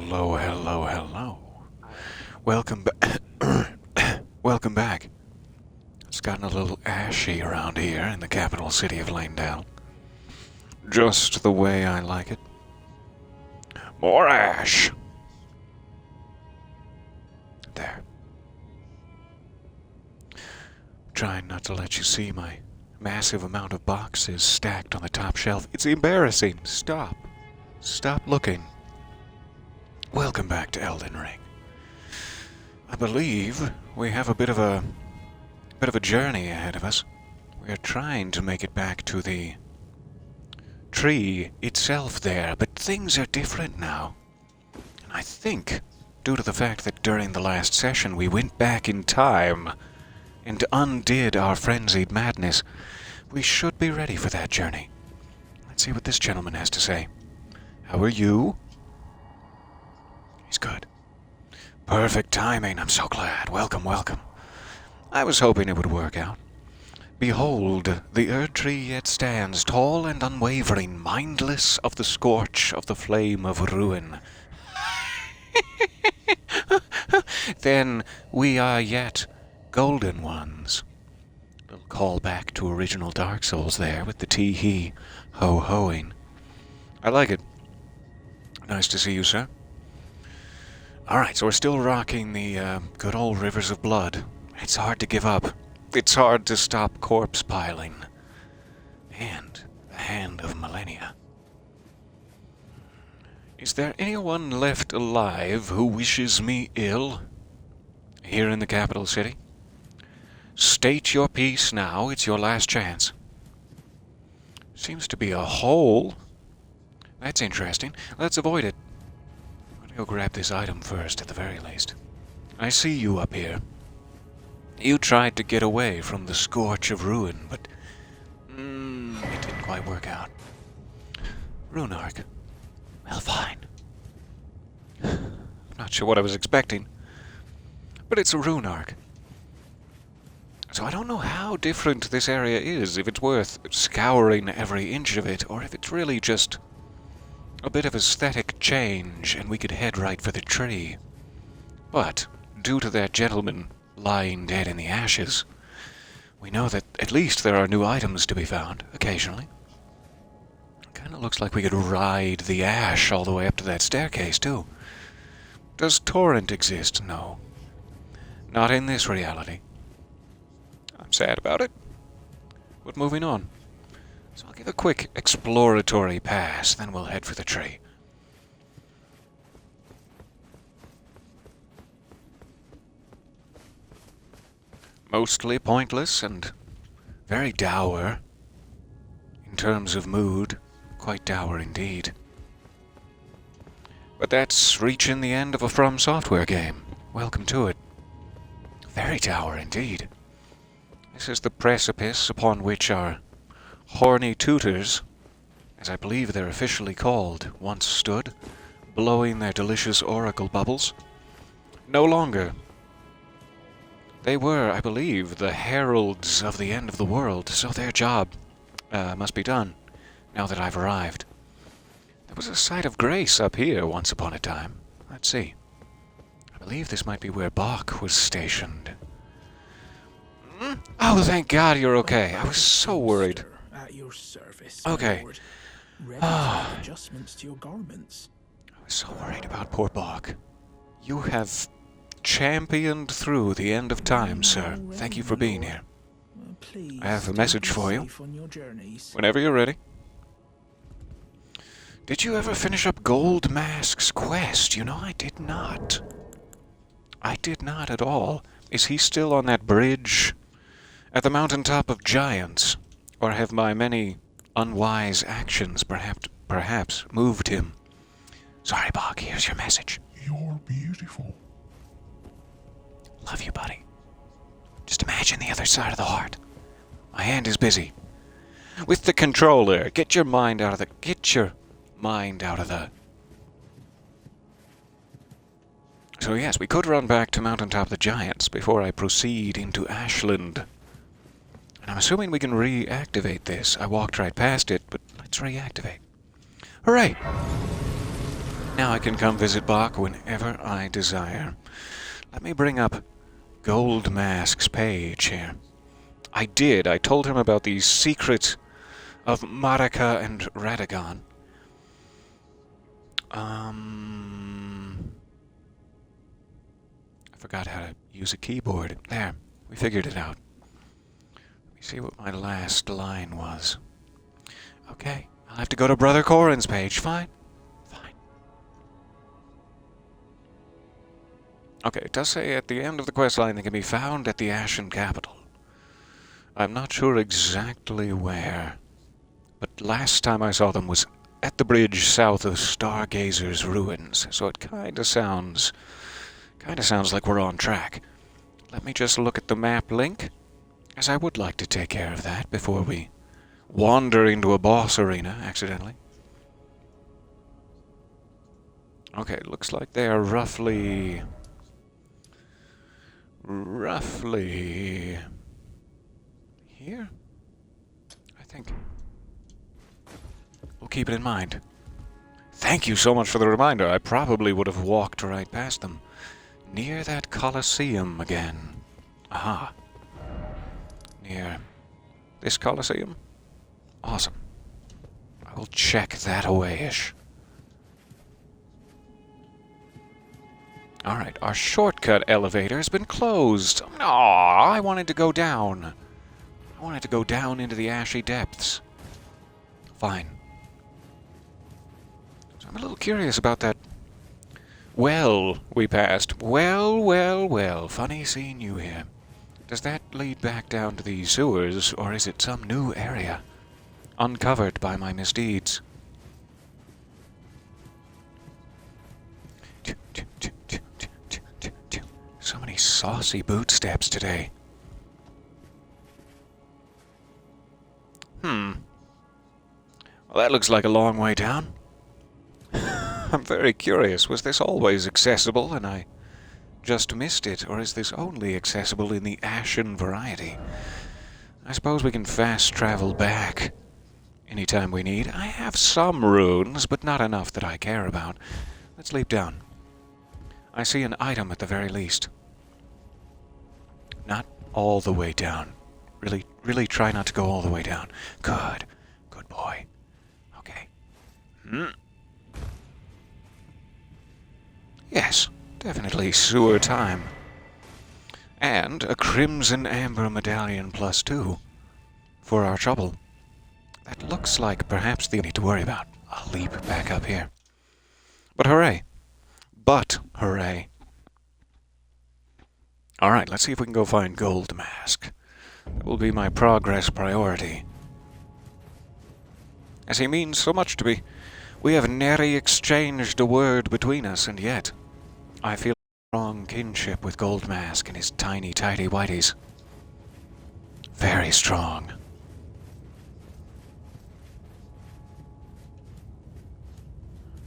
Hello, hello, hello. Welcome back. Welcome back. It's gotten a little ashy around here in the capital city of Langdale. Just the way I like it. More ash! There. Trying not to let you see my massive amount of boxes stacked on the top shelf. It's embarrassing. Stop. Stop looking. Welcome back to Elden Ring. I believe we have a bit of a journey ahead of us. We are trying to make it back to the tree itself there, but things are different now. And I think, due to the fact that during the last session we went back in time and undid our frenzied madness, we should be ready for that journey. Let's see what this gentleman has to say. How are you? He's good. Perfect timing, I'm so glad. Welcome, welcome. I was hoping it would work out. Behold, the Erd tree yet stands, tall and unwavering, mindless of the scorch of the flame of ruin. Then we are yet golden ones. A little call back to original Dark Souls there with the tee-hee, ho-hoing. I like it. Nice to see you, sir. Alright, so we're still rocking the good old rivers of blood. It's hard to give up. It's hard to stop corpse piling. And the hand of millennia. Is there anyone left alive who wishes me ill? Here in the capital city? State your piece now, it's your last chance. Seems to be a hole. That's interesting. Let's avoid it. I'm gonna go grab this item first, at the very least. I see you up here. You tried to get away from the scorch of ruin, but it didn't quite work out. Rune arc. Well, fine. Not sure what I was expecting, but it's a rune arc. So I don't know how different this area is, if it's worth scouring every inch of it, or if it's really just a bit of aesthetic change, and we could head right for the tree. But, due to that gentleman lying dead in the ashes, we know that at least there are new items to be found, occasionally. Kinda looks like we could ride the ash all the way up to that staircase, too. Does Torrent exist? No. Not in this reality. I'm sad about it, but moving on. So I'll give a quick exploratory pass, then we'll head for the tree. Mostly pointless and very dour in terms of mood. Quite dour indeed. But that's reaching the end of a From Software game. Welcome to it. Very dour indeed. This is the precipice upon which our horny tutors, as I believe they're officially called, once stood, blowing their delicious oracle bubbles. No longer. They were, I believe, the heralds of the end of the world, so their job must be done, now that I've arrived. There was a site of grace up here once upon a time. Let's see. I believe this might be where Bach was stationed. Oh, thank God you're okay. I was so worried. At your service, Okay. Lord. Ready to make adjustments to your garments. I was so worried about poor Bach. You have championed through the end of time, sir. Thank you for being here. Please, I have a message for you. on your journeys. Whenever you're ready. Did you ever finish up Gold Mask's quest? You know, I did not. I did not at all. Is he still on that bridge at the mountaintop of giants? Or have my many unwise actions perhaps moved him? Sorry, Bach, here's your message. You're beautiful. Love you, buddy. Just imagine the other side of the heart. My hand is busy. With the controller. Get your mind out of the... So yes, we could run back to Mountaintop of the Giants before I proceed into Ashland. And I'm assuming we can reactivate this. I walked right past it, but let's reactivate. Hooray! Now I can come visit Bach whenever I desire. Let me bring up Gold Mask's page here. I told him about the secret of Marika and Radagon. I forgot how to use a keyboard. There, we figured it out. Let me see what my last line was. Okay, I'll have to go to Brother Corin's page. Fine. Okay, it does say at the end of the quest line they can be found at the Ashen Capital. I'm not sure exactly where, but last time I saw them was at the bridge south of Stargazer's ruins, so it kinda sounds like we're on track. Let me just look at the map link, as I would like to take care of that before we wander into a boss arena accidentally. Okay, looks like they are roughly here, I think. We'll keep it in mind. Thank you so much for the reminder. I probably would have walked right past them. Near that Colosseum again. Aha. Near this Colosseum? Awesome. I will check that away-ish. Alright, our shortcut elevator has been closed. Aww, I wanted to go down. I wanted to go down into the ashy depths. Fine. So I'm a little curious about that well we passed. Well. Funny seeing you here. Does that lead back down to the sewers, or is it some new area uncovered by my misdeeds? So many saucy boot steps today. Well, that looks like a long way down. I'm very curious. Was this always accessible and I just missed it, or is this only accessible in the ashen variety? I suppose we can fast travel back anytime we need. I have some runes, but not enough that I care about. Let's leap down. I see an item at the very least. Not all the way down. Really try not to go all the way down. Good boy. Okay. Yes, definitely sewer time. And a crimson amber medallion +2 for our trouble. That looks like perhaps the need to worry about. I'll leap back up here. But hooray. Alright, let's see if we can go find Gold Mask. That will be my progress priority. As he means so much to me, we have nary exchanged a word between us, and yet I feel a strong kinship with Gold Mask and his tiny, tidy whities. Very strong.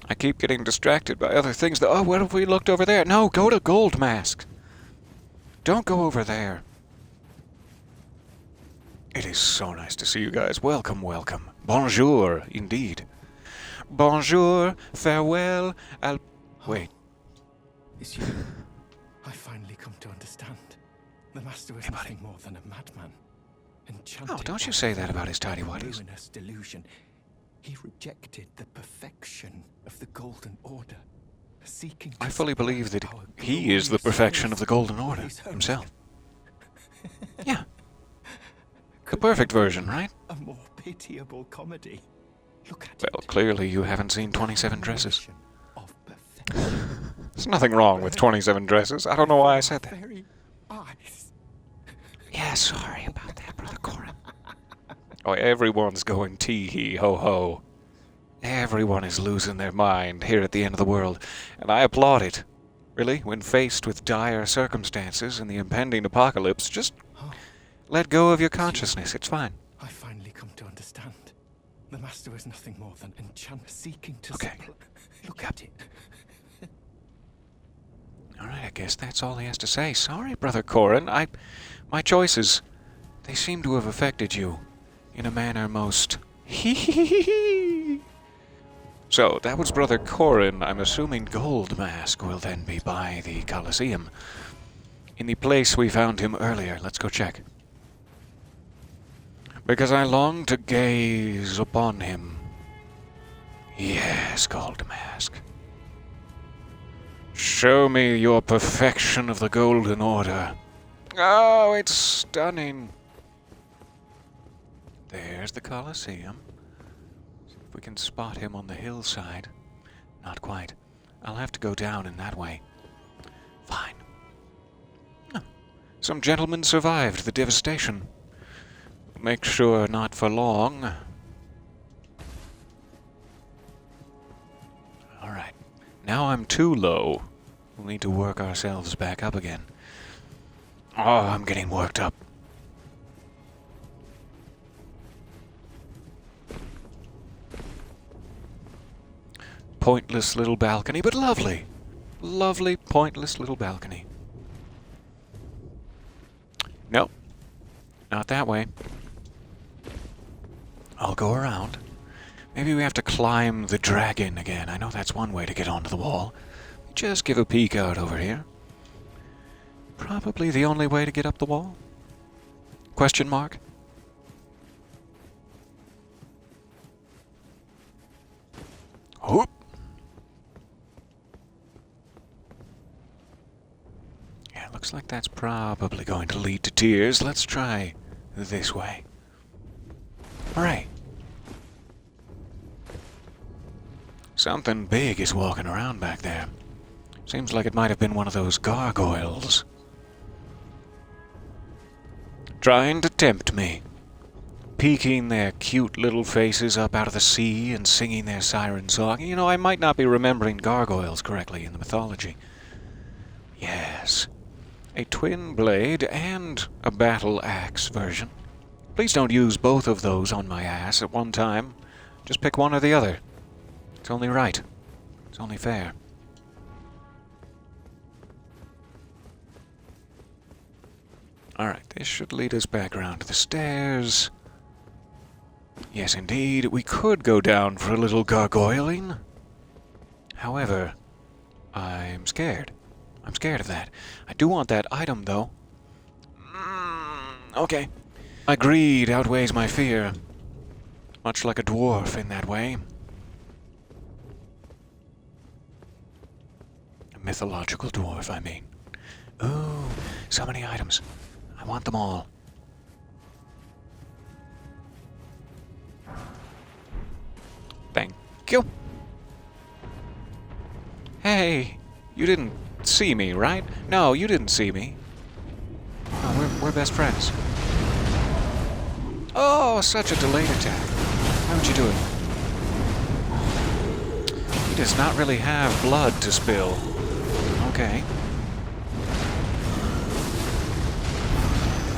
I keep getting distracted by other things. Oh, what have we looked over there? No, go to Gold Mask. Don't go over there. It is so nice to see you guys. Welcome. Bonjour, indeed. Bonjour, farewell, Wait. It's you. I finally come to understand. The Master was nothing more than a madman. Enchanted. Oh, don't you say that about his tidy whities. Ruinous delusion. He rejected the perfection of the Golden Order, seeking. I fully believe that he is the perfection of the Golden Order himself. Yeah. The perfect version, right? A more pitiable comedy. Look at Well, clearly you haven't seen 27 Dresses. of perfection. There's nothing wrong with 27 Dresses. I don't know why I said that. Very eyes. Yeah, sorry about that, Brother Corin. Oh, everyone's going tee-hee, ho-ho. Everyone is losing their mind here at the end of the world, and I applaud it. Really, when faced with dire circumstances and the impending apocalypse, just let go of your consciousness. It's fine. I finally come to understand. The Master is nothing more than enchant seeking to Okay. Look at it. Alright, I guess that's all he has to say. Sorry, Brother Corin. My choices, they seem to have affected you in a manner most So, that was Brother Corin. I'm assuming Gold Mask will then be by the Colosseum. In the place we found him earlier. Let's go check. Because I long to gaze upon him. Yes, Gold Mask. Show me your perfection of the Golden Order. Oh, it's stunning. There's the Colosseum. See if we can spot him on the hillside. Not quite. I'll have to go down in that way. Fine. Oh, some gentlemen survived the devastation. Make sure not for long. Alright. Now I'm too low. We'll need to work ourselves back up again. Oh, I'm getting worked up. Pointless little balcony, but lovely. Lovely, pointless little balcony. Nope. Not that way. I'll go around. Maybe we have to climb the dragon again. I know that's one way to get onto the wall. Just give a peek out over here. Probably the only way to get up the wall? Question mark? Whoop! Yeah, looks like that's probably going to lead to tears. Let's try this way. Alright. Something big is walking around back there. Seems like it might have been one of those gargoyles. Trying to tempt me. Peeking their cute little faces up out of the sea and singing their siren song. You know, I might not be remembering gargoyles correctly in the mythology. Yes. A twin blade and a battle axe version. Please don't use both of those on my ass at one time. Just pick one or the other. It's only right. It's only fair. Alright, this should lead us back around to the stairs. Yes, indeed, we could go down for a little gargoyling. However, I'm scared. I'm scared of that. I do want that item, though. Okay. My greed outweighs my fear. Much like a dwarf in that way. A mythological dwarf, I mean. Ooh, so many items. I want them all. Thank you. Hey, you didn't see me, right? No, you didn't see me. Oh, we're best friends. Oh, such a delayed attack. How would you do it? He does not really have blood to spill. Okay.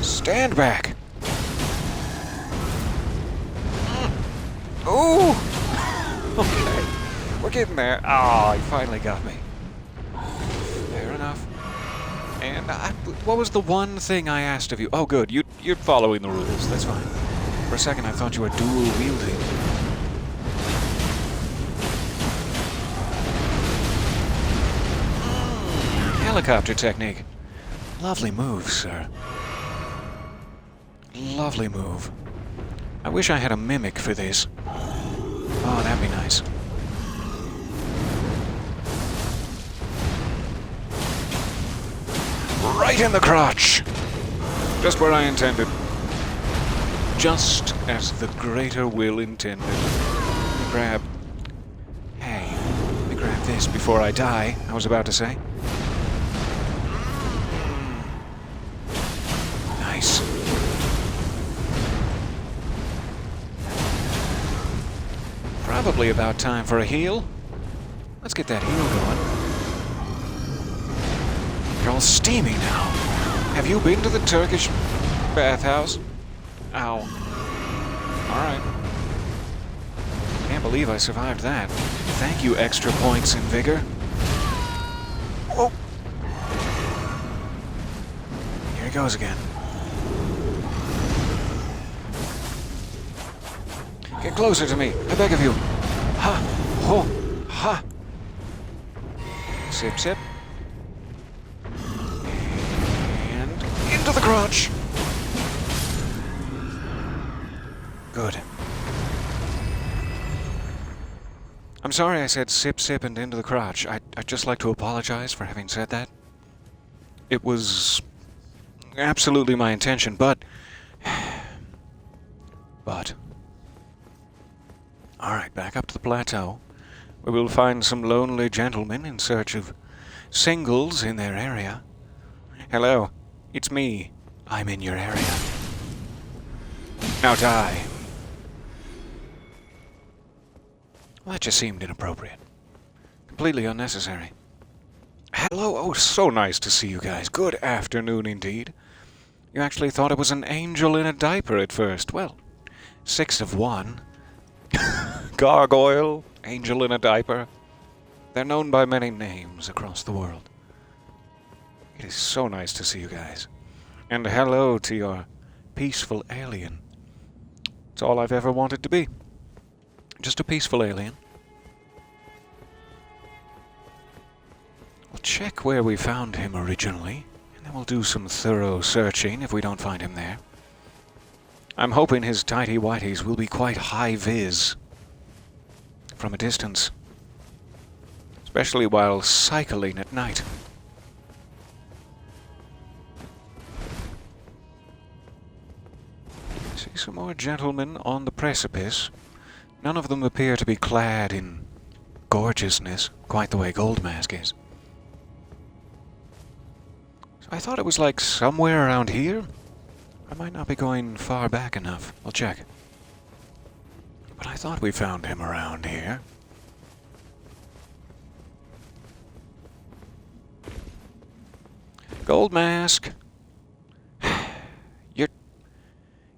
Stand back! Ooh! Okay. We're getting there. Oh, he finally got me. Fair enough. And what was the one thing I asked of you? Oh, good. You're following the rules. That's fine. For a second, I thought you were dual-wielding. Helicopter technique. Lovely move, sir. Lovely move. I wish I had a mimic for this. Oh, that'd be nice. Right in the crotch! Just where I intended. Just as the greater will intended. Let me grab... Hey, let me grab this before I die, I was about to say. Nice. Probably about time for a heal. Let's get that heal going. You're all steamy now. Have you been to the Turkish bathhouse? Ow. Alright. Can't believe I survived that. Thank you, extra points in vigor. Oh! Here he goes again. Get closer to me, I beg of you. Ha! Oh! Ha! Sip, sip. And into the crotch! Good. I'm sorry I said sip, sip, and into the crotch. I'd just like to apologize for having said that. It was absolutely my intention, but... Alright, back up to the plateau, where we'll find some lonely gentlemen in search of singles in their area. Hello, it's me. I'm in your area. Now die. Well, that just seemed inappropriate. Completely unnecessary. Hello, oh, so nice to see you guys. Good afternoon indeed. You actually thought it was an angel in a diaper at first. Well, 6 of 1. Gargoyle, angel in a diaper. They're known by many names across the world. It is so nice to see you guys. And hello to your peaceful alien. It's all I've ever wanted to be. Just a peaceful alien. We'll check where we found him originally, and then we'll do some thorough searching if we don't find him there. I'm hoping his tighty-whities will be quite high-vis from a distance, especially while cycling at night. I see some more gentlemen on the precipice. None of them appear to be clad in gorgeousness, quite the way Goldmask is. So I thought it was like somewhere around here. I might not be going far back enough. I'll check. But I thought we found him around here. Goldmask.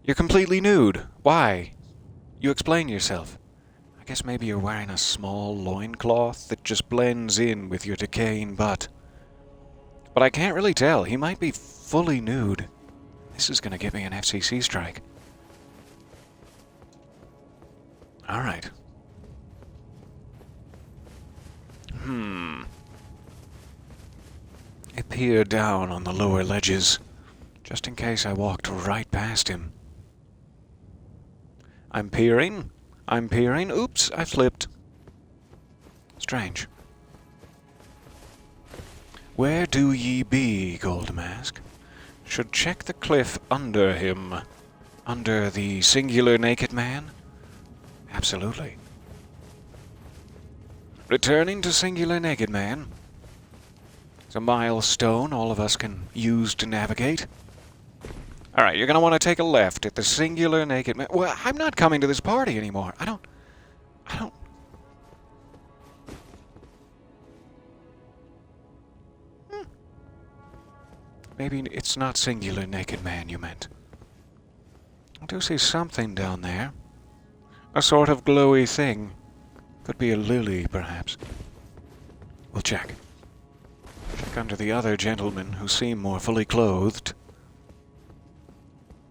You're completely nude. Why? You explain yourself. I guess maybe you're wearing a small loincloth that just blends in with your decaying butt. But I can't really tell. He might be fully nude. This is gonna get me an FCC strike. Alright. I peer down on the lower ledges, just in case I walked right past him. I'm peering. Oops, I flipped. Strange. Where do ye be, Goldmask? Should check the cliff under him. Under the singular naked man? Absolutely. Returning to singular naked man. It's a milestone all of us can use to navigate. Alright, you're gonna want to take a left at the singular naked man. Well, I'm not coming to this party anymore. I don't... Maybe it's not singular naked man you meant. I do see something down there. A sort of glowy thing. Could be a lily, perhaps. We'll check. Check under the other gentlemen who seem more fully clothed.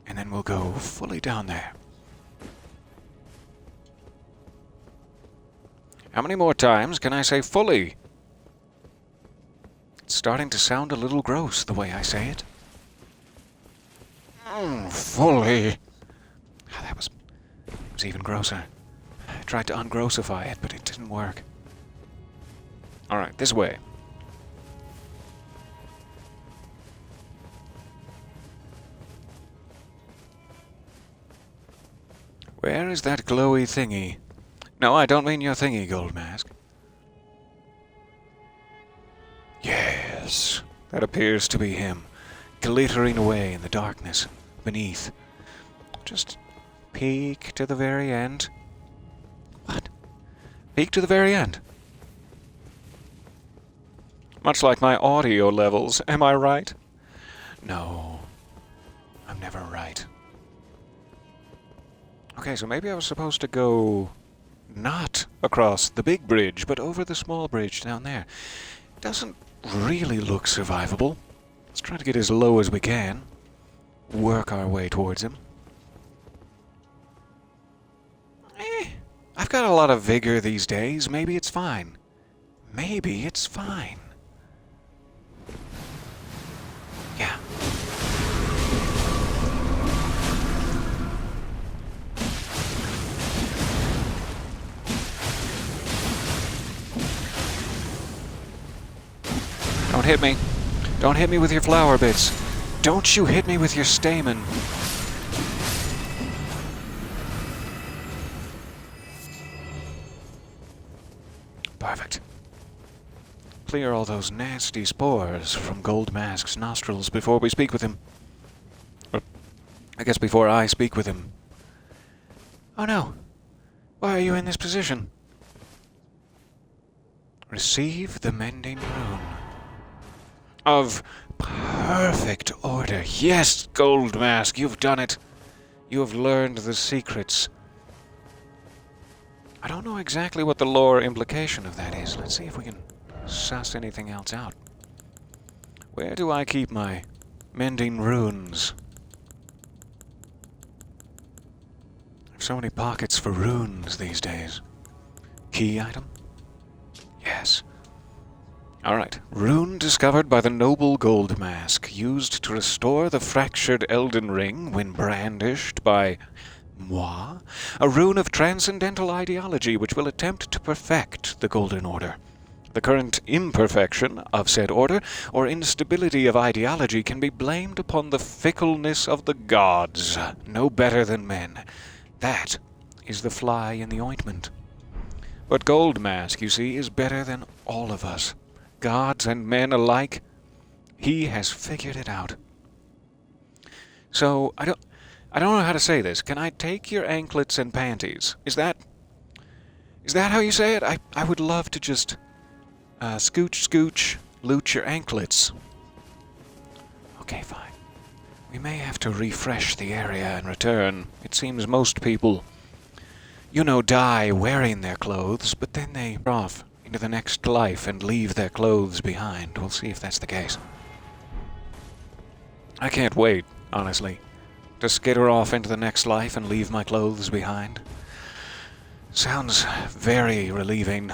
And then we'll go fully down there. How many more times can I say fully? It's starting to sound a little gross the way I say it. Fully. That was even grosser. I tried to ungrossify it, but it didn't work. Alright, this way. Where is that glowy thingy? No, I don't mean your thingy, Goldmask. Yes, that appears to be him, glittering away in the darkness beneath. Just peek to the very end. What? Peek to the very end? Much like my audio levels, am I right? No, I'm never right. Okay, so maybe I was supposed to go not across the big bridge, but over the small bridge down there. Doesn't really look survivable. Let's try to get as low as we can. Work our way towards him. I've got a lot of vigor these days. Maybe it's fine. Maybe it's fine. Yeah. Don't hit me. Don't hit me with your flower bits. Don't you hit me with your stamen. Perfect. Clear all those nasty spores from Gold Mask's nostrils before we speak with him. Or, I guess before I speak with him. Oh no. Why are you in this position? Receive the mending rune. Of perfect order. Yes, Gold Mask, you've done it. You have learned the secrets. I don't know exactly what the lore implication of that is. Let's see if we can suss anything else out. Where do I keep my mending runes? I have so many pockets for runes these days. Key item? Yes. Alright. Rune discovered by the noble Gold Mask, used to restore the fractured Elden Ring when brandished by moi. A rune of transcendental ideology which will attempt to perfect the Golden Order. The current imperfection of said order, or instability of ideology, can be blamed upon the fickleness of the gods, no better than men. That is the fly in the ointment. But Gold Mask, you see, is better than all of us. Gods and men alike. He has figured it out. So, I don't know how to say this. Can I take your anklets and panties? Is that how you say it? I would love to just scooch, loot your anklets. Okay, fine. We may have to refresh the area and return. It seems most people, die wearing their clothes, but then they are off into the next life and leave their clothes behind. We'll see if that's the case. I can't wait, honestly, to skitter off into the next life and leave my clothes behind. Sounds very relieving.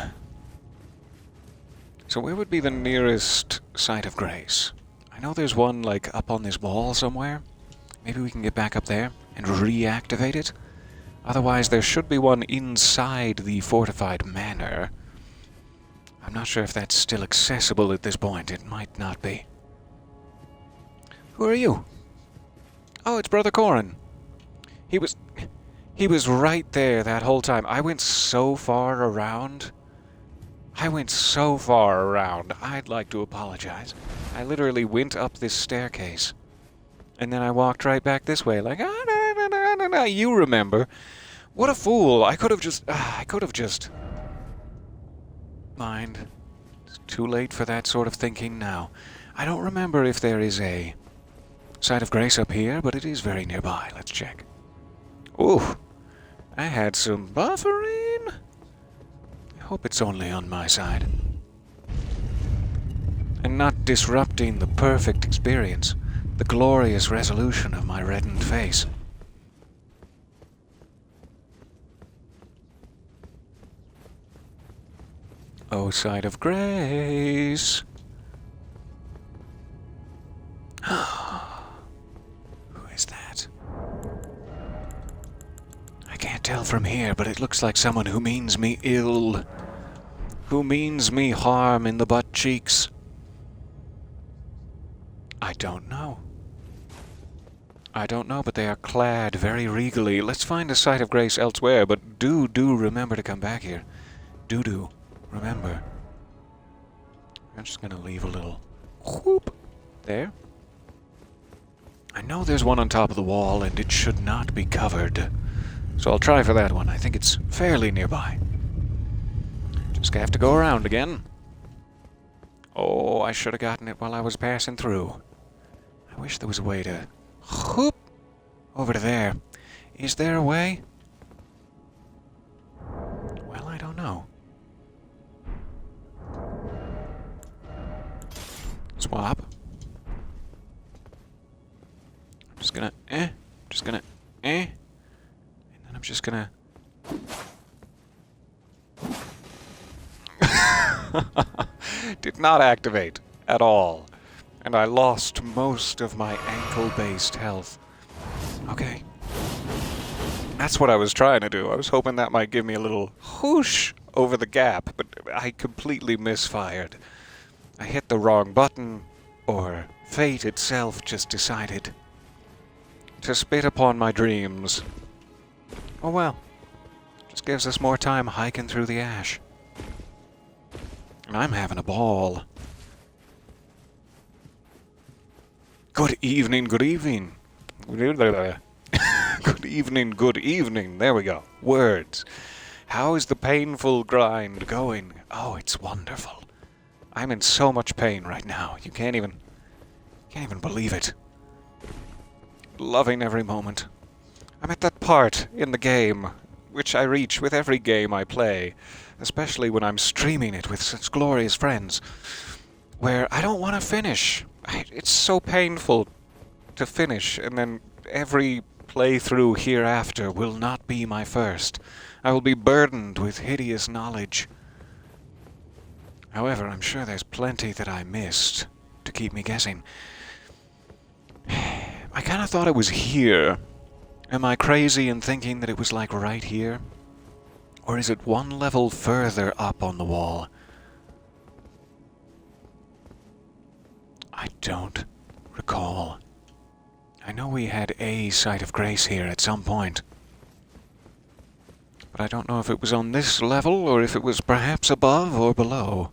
So where would be the nearest site of grace? I know there's one, up on this wall somewhere. Maybe we can get back up there and reactivate it? Otherwise, there should be one inside the fortified manor. I'm not sure if that's still accessible at this point. It might not be. Who are you? Oh, it's Brother Corin. He was right there that whole time. I went so far around. I'd like to apologize. I literally went up this staircase. And then I walked right back this way, no, you remember. What a fool. I could have just... Mind. It's too late for that sort of thinking now. I don't remember if there is a site of grace up here, but it is very nearby. Let's check. Ooh, I had some buffering. I hope it's only on my side. And not disrupting the perfect experience, the glorious resolution of my reddened face. Oh, site of grace. Who is that? I can't tell from here, but it looks like someone who means me ill. Who means me harm in the butt cheeks. I don't know, but they are clad very regally. Let's find a site of grace elsewhere, but do remember to come back here. Do remember. I'm just gonna leave a little whoop there. I know there's one on top of the wall, and it should not be covered. So I'll try for that one. I think it's fairly nearby. Just have to go around again. Oh, I should have gotten it while I was passing through. I wish there was a way to... whoop! Over to there. Is there a way? Well, I don't know. Swap. I'm just gonna, and then I'm just gonna... Did not activate at all. And I lost most of my ankle-based health. Okay. That's what I was trying to do. I was hoping that might give me a little whoosh over the gap, but I completely misfired. I hit the wrong button, or fate itself just decided to spit upon my dreams. Oh well. Just gives us more time hiking through the ash. And I'm having a ball. Good evening, good evening. Good evening, good evening. There we go. Words. How is the painful grind going? Oh, it's wonderful. I'm in so much pain right now. You can't even believe it. Loving every moment. I'm at that part in the game, which I reach with every game I play, especially when I'm streaming it with such glorious friends, where I don't want to finish. It's so painful to finish, and then every playthrough hereafter will not be my first. I will be burdened with hideous knowledge. However, I'm sure there's plenty that I missed to keep me guessing. I kind of thought it was here. Am I crazy in thinking that it was like right here? Or is it one level further up on the wall? I don't recall. I know we had a Site of Grace here at some point. But I don't know if it was on this level or if it was perhaps above or below.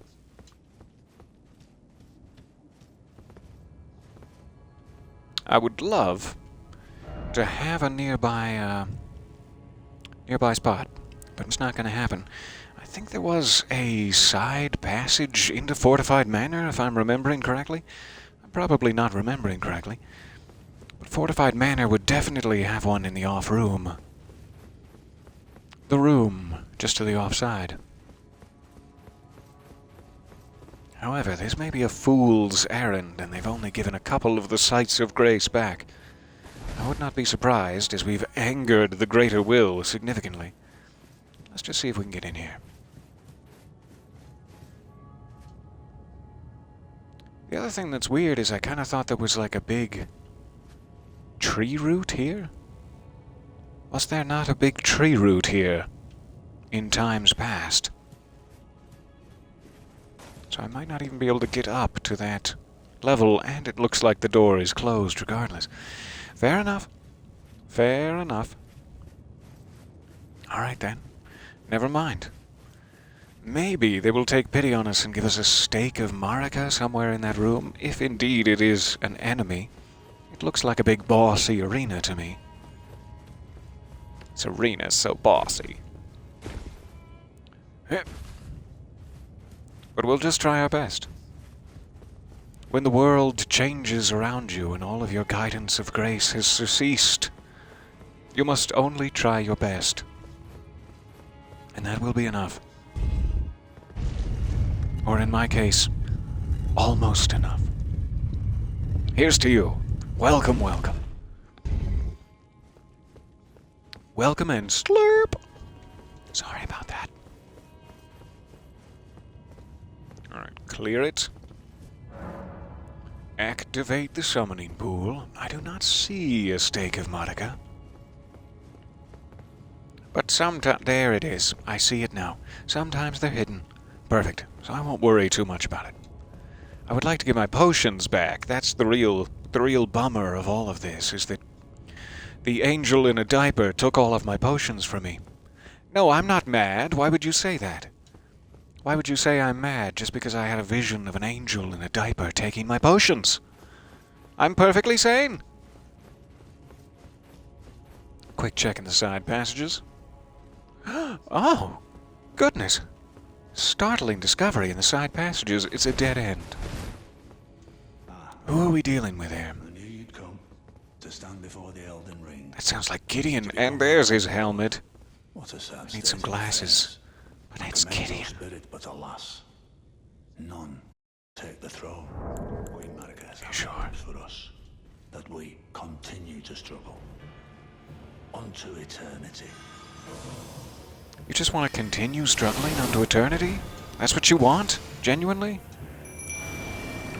I would love to have a nearby spot, but it's not going to happen. I think there was a side passage into Fortified Manor, if I'm remembering correctly. I'm probably not remembering correctly. But Fortified Manor would definitely have one in the off room. The room, just to the offside. However, this may be a fool's errand, and they've only given a couple of the Sites of Grace back. I would not be surprised, as we've angered the Greater Will significantly. Let's just see if we can get in here. The other thing that's weird is I kind of thought there was like a big tree root here? Was there not a big tree root here in times past? So I might not even be able to get up to that level, and it looks like the door is closed regardless. Fair enough. Fair enough. Alright then. Never mind. Maybe they will take pity on us and give us a stake of Marika somewhere in that room, if indeed it is an enemy. It looks like a big bossy arena to me. This arena's so bossy. But we'll just try our best. When the world changes around you and all of your guidance of grace has ceased, you must only try your best. And that will be enough. Or in my case, almost enough. Here's to you. Welcome, welcome. Welcome and slurp! Sorry about that. Alright, clear it. Activate the summoning pool. I do not see a stake of Marika. But sometimes... There it is. I see it now. Sometimes they're hidden. Perfect. So I won't worry too much about it. I would like to get my potions back. That's the real bummer of all of this, is that the angel in a diaper took all of my potions from me. No, I'm not mad. Why would you say that? Why would you say I'm mad just because I had a vision of an angel in a diaper taking my potions? I'm perfectly sane. Quick check in the side passages. Oh, goodness. Startling discovery in the side passages. It's a dead end. Who are we dealing with here? I knew you'd come to stand before the Elden Ring. That sounds like Gideon, and there's his helmet. What a sad Need some state of glasses. affairs. But it's A mental Gideon. spirit, but alas, none take the throne. Queen Marika has Sure. hopes for us that we continue to struggle unto eternity. You just want to continue struggling unto eternity? That's what you want? Genuinely?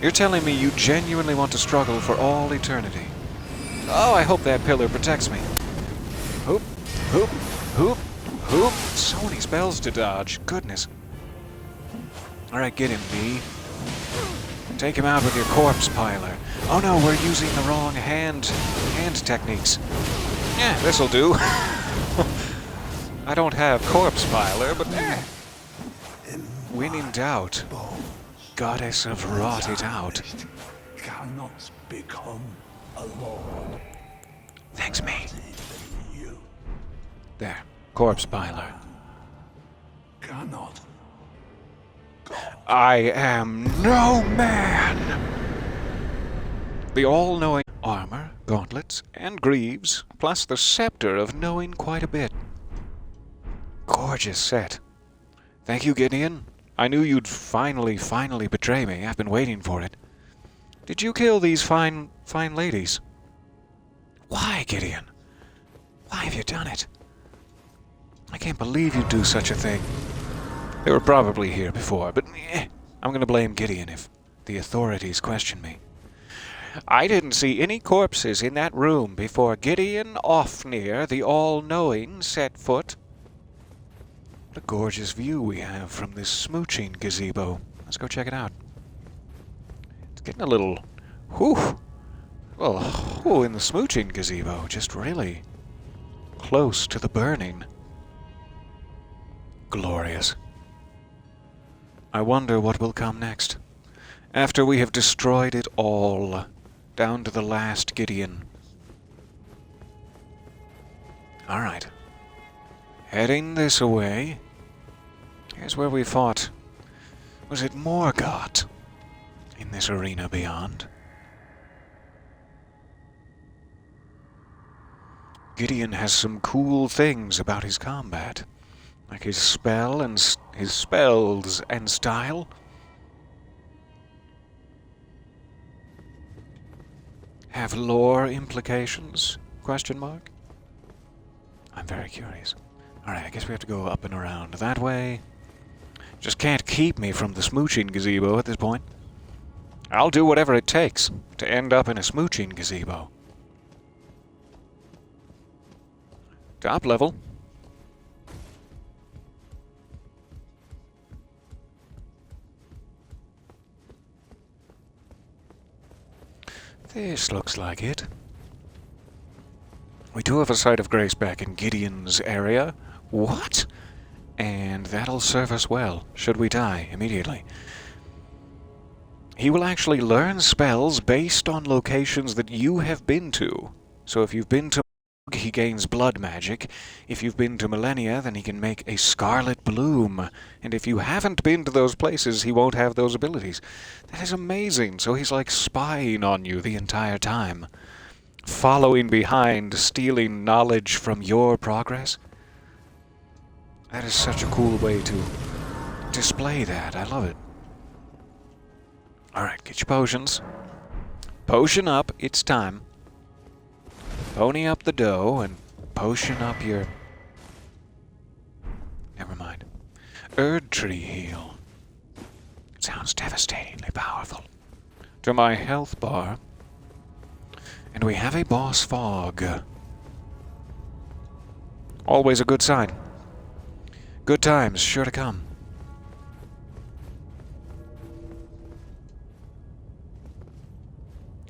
You're telling me you genuinely want to struggle for all eternity? Oh, I hope that pillar protects me. Hoop, hoop, hoop, hoop. So many spells to dodge. Goodness. Alright, get him, B. Take him out with your corpse piler. Oh no, we're using the wrong hand techniques. Yeah, this'll do. I don't have corpse piler, but when in doubt, goddess of rot it out. Cannot become a lord. Thanks, me. You There, corpse piler. cannot. I am no man! The all-knowing armor, gauntlets, and greaves, plus the scepter of knowing quite a bit. Gorgeous set. Thank you, Gideon. I knew you'd finally betray me. I've been waiting for it. Did you kill these fine ladies? Why, Gideon? Why have you done it? I can't believe you'd do such a thing. They were probably here before, but I'm gonna blame Gideon if the authorities question me. I didn't see any corpses in that room before Gideon Offnear, the all-knowing, set foot. What a gorgeous view we have from this smooching gazebo. Let's go check it out. It's getting a little... whew! Well, in the smooching gazebo, just really close to the burning. Glorious. I wonder what will come next, after we have destroyed it all, down to the last Gideon. Alright. Heading this way. Here's where we fought. Was it Morgoth? In this arena beyond. Gideon has some cool things about his combat. Like his spells and style. Have lore implications? Question mark? I'm very curious. Alright, I guess we have to go up and around that way. Just can't keep me from the smooching gazebo at this point. I'll do whatever it takes to end up in a smooching gazebo. Top level. This looks like it. We do have a site of grace back in Gideon's area. What? And that'll serve us well, should we die immediately. He will actually learn spells based on locations that you have been to. So if you've been to he gains blood magic. If you've been to Millennia, then he can make a scarlet bloom. And if you haven't been to those places, he won't have those abilities. That is amazing. So he's like spying on you the entire time. Following behind, stealing knowledge from your progress. That is such a cool way to display that. I love it. Alright, get your potions. Potion up, it's time. Pony up the dough and potion up your... Never mind. Erd tree heal. It sounds devastatingly powerful. To my health bar. And we have a boss fog. Always a good sign. Good times sure to come.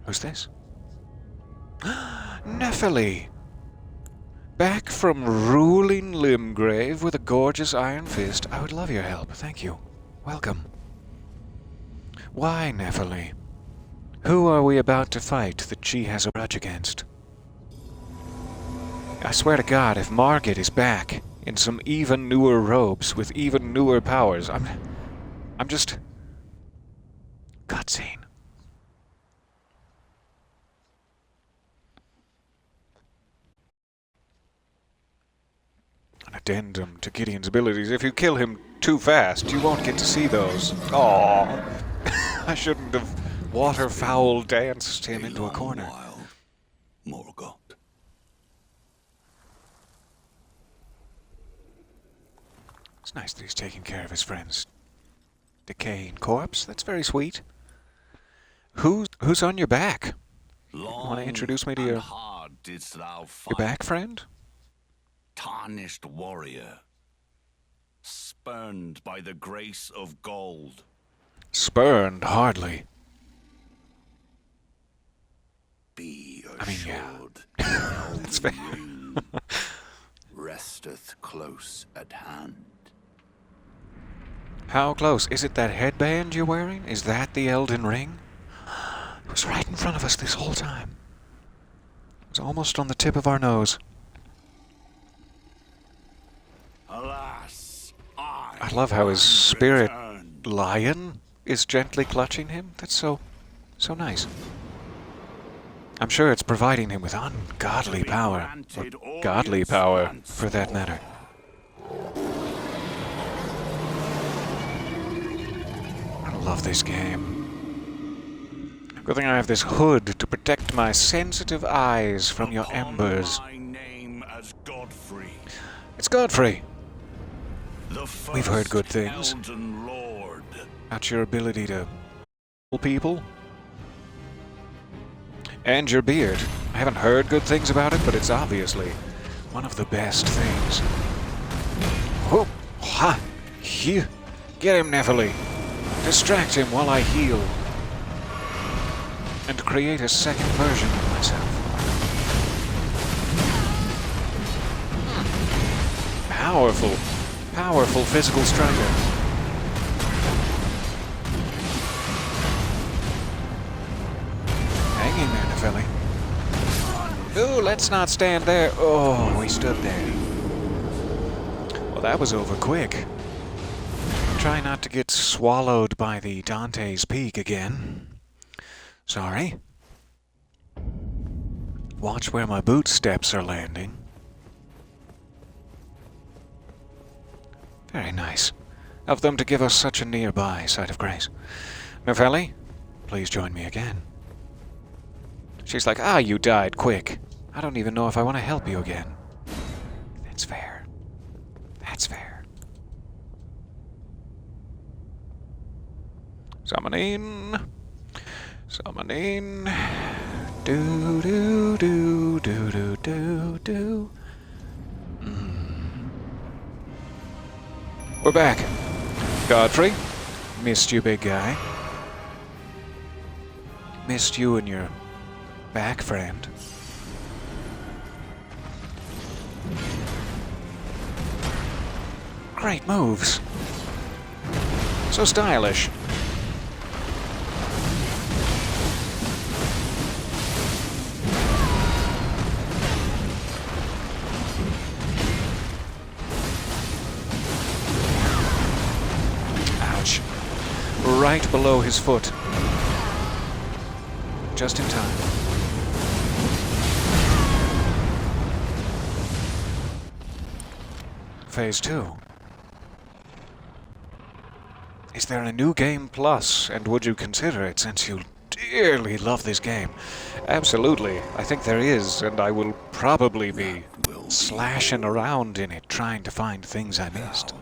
Who's this? Nephili! Back from ruling Limgrave with a gorgeous iron fist. I would love your help. Thank you. Welcome. Why, Nephili? Who are we about to fight that she has a grudge against? I swear to God, if Margit is back in some even newer robes with even newer powers, I'm just... Cutscene. An addendum to Gideon's abilities. If you kill him too fast, you won't get to see those. Aww. I shouldn't have waterfowl danced him into a corner. While, Morgoth. It's nice that he's taking care of his friends. decaying corpse. That's very sweet. Who's on your back? Long Want to introduce me to and your hard didst thou fight, back friend? tarnished warrior, spurned by the grace of gold. Spurned, hardly. Be I mean, yeah. assured, the That's Elden fair. Ring resteth close at hand. How close? Is it that headband you're wearing? Is that the Elden Ring? It was right in front of us this whole time. It was almost on the tip of our nose. Alas, I love how his am spirit returned. lion is gently clutching him. That's so nice. I'm sure it's providing him with ungodly To be power. granted Or godly audience power, once for that more. matter. I love this game. Good thing I have this hood to protect my sensitive eyes from your Upon embers. my name as Godfrey, It's Godfrey. the first We've heard good things. Elden Lord. About your ability to kill people. And your beard. I haven't heard good things about it, but it's obviously one of the best things. Whoop! Ha! Here! Get him, Nephili! Distract him while I heal. And create a second version of myself. Powerful. Powerful physical striker. Hang in there, Nephili. Ooh, let's not stand there. Oh, we stood there. Well, that was over quick. Try not to get swallowed by the Dante's Peak again. Sorry. Watch where my boot steps are landing. Very nice of them to give us such a nearby site of grace. Nephili, please join me again. She's like, you died quick. I don't even know if I want to help you again. That's fair. That's fair. Summoning. Summoning. Do do do do do do do. We're back. Godfrey. Missed you, big guy. Missed you and your back friend. Great moves. So stylish. Ouch. Right below his foot. Just in time. Phase 2. Is there a new game plus, and would you consider it since you dearly love this game? Absolutely. I think there is, and I will probably be slashing around in it trying to find things I missed.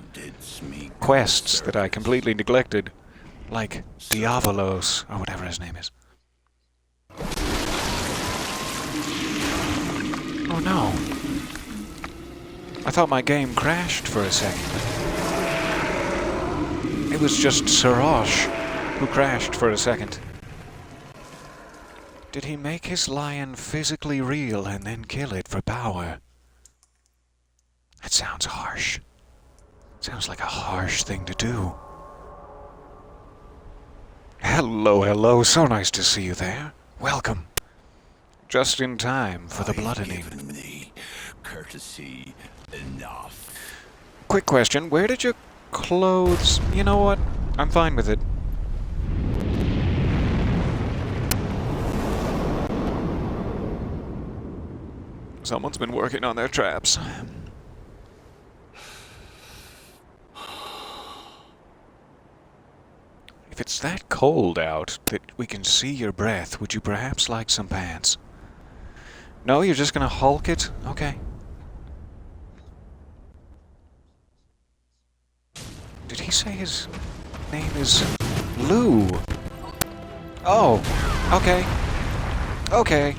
Quests that I completely neglected, like Diavolos, or whatever his name is. Oh no. I thought my game crashed for a second. It was just Siraj who crashed for a second. Did he make his lion physically real and then kill it for power? That sounds harsh. Sounds like a harsh thing to do. Hello, hello. So nice to see you there. Welcome. Just in time for the bloodening. Given me courtesy enough. Quick question. Where did your clothes... You know what? I'm fine with it. Someone's been working on their traps. If it's that cold out that we can see your breath, would you perhaps like some pants? No, you're just gonna hulk it? Okay. Did he say his name is Lou. Oh, okay. Okay.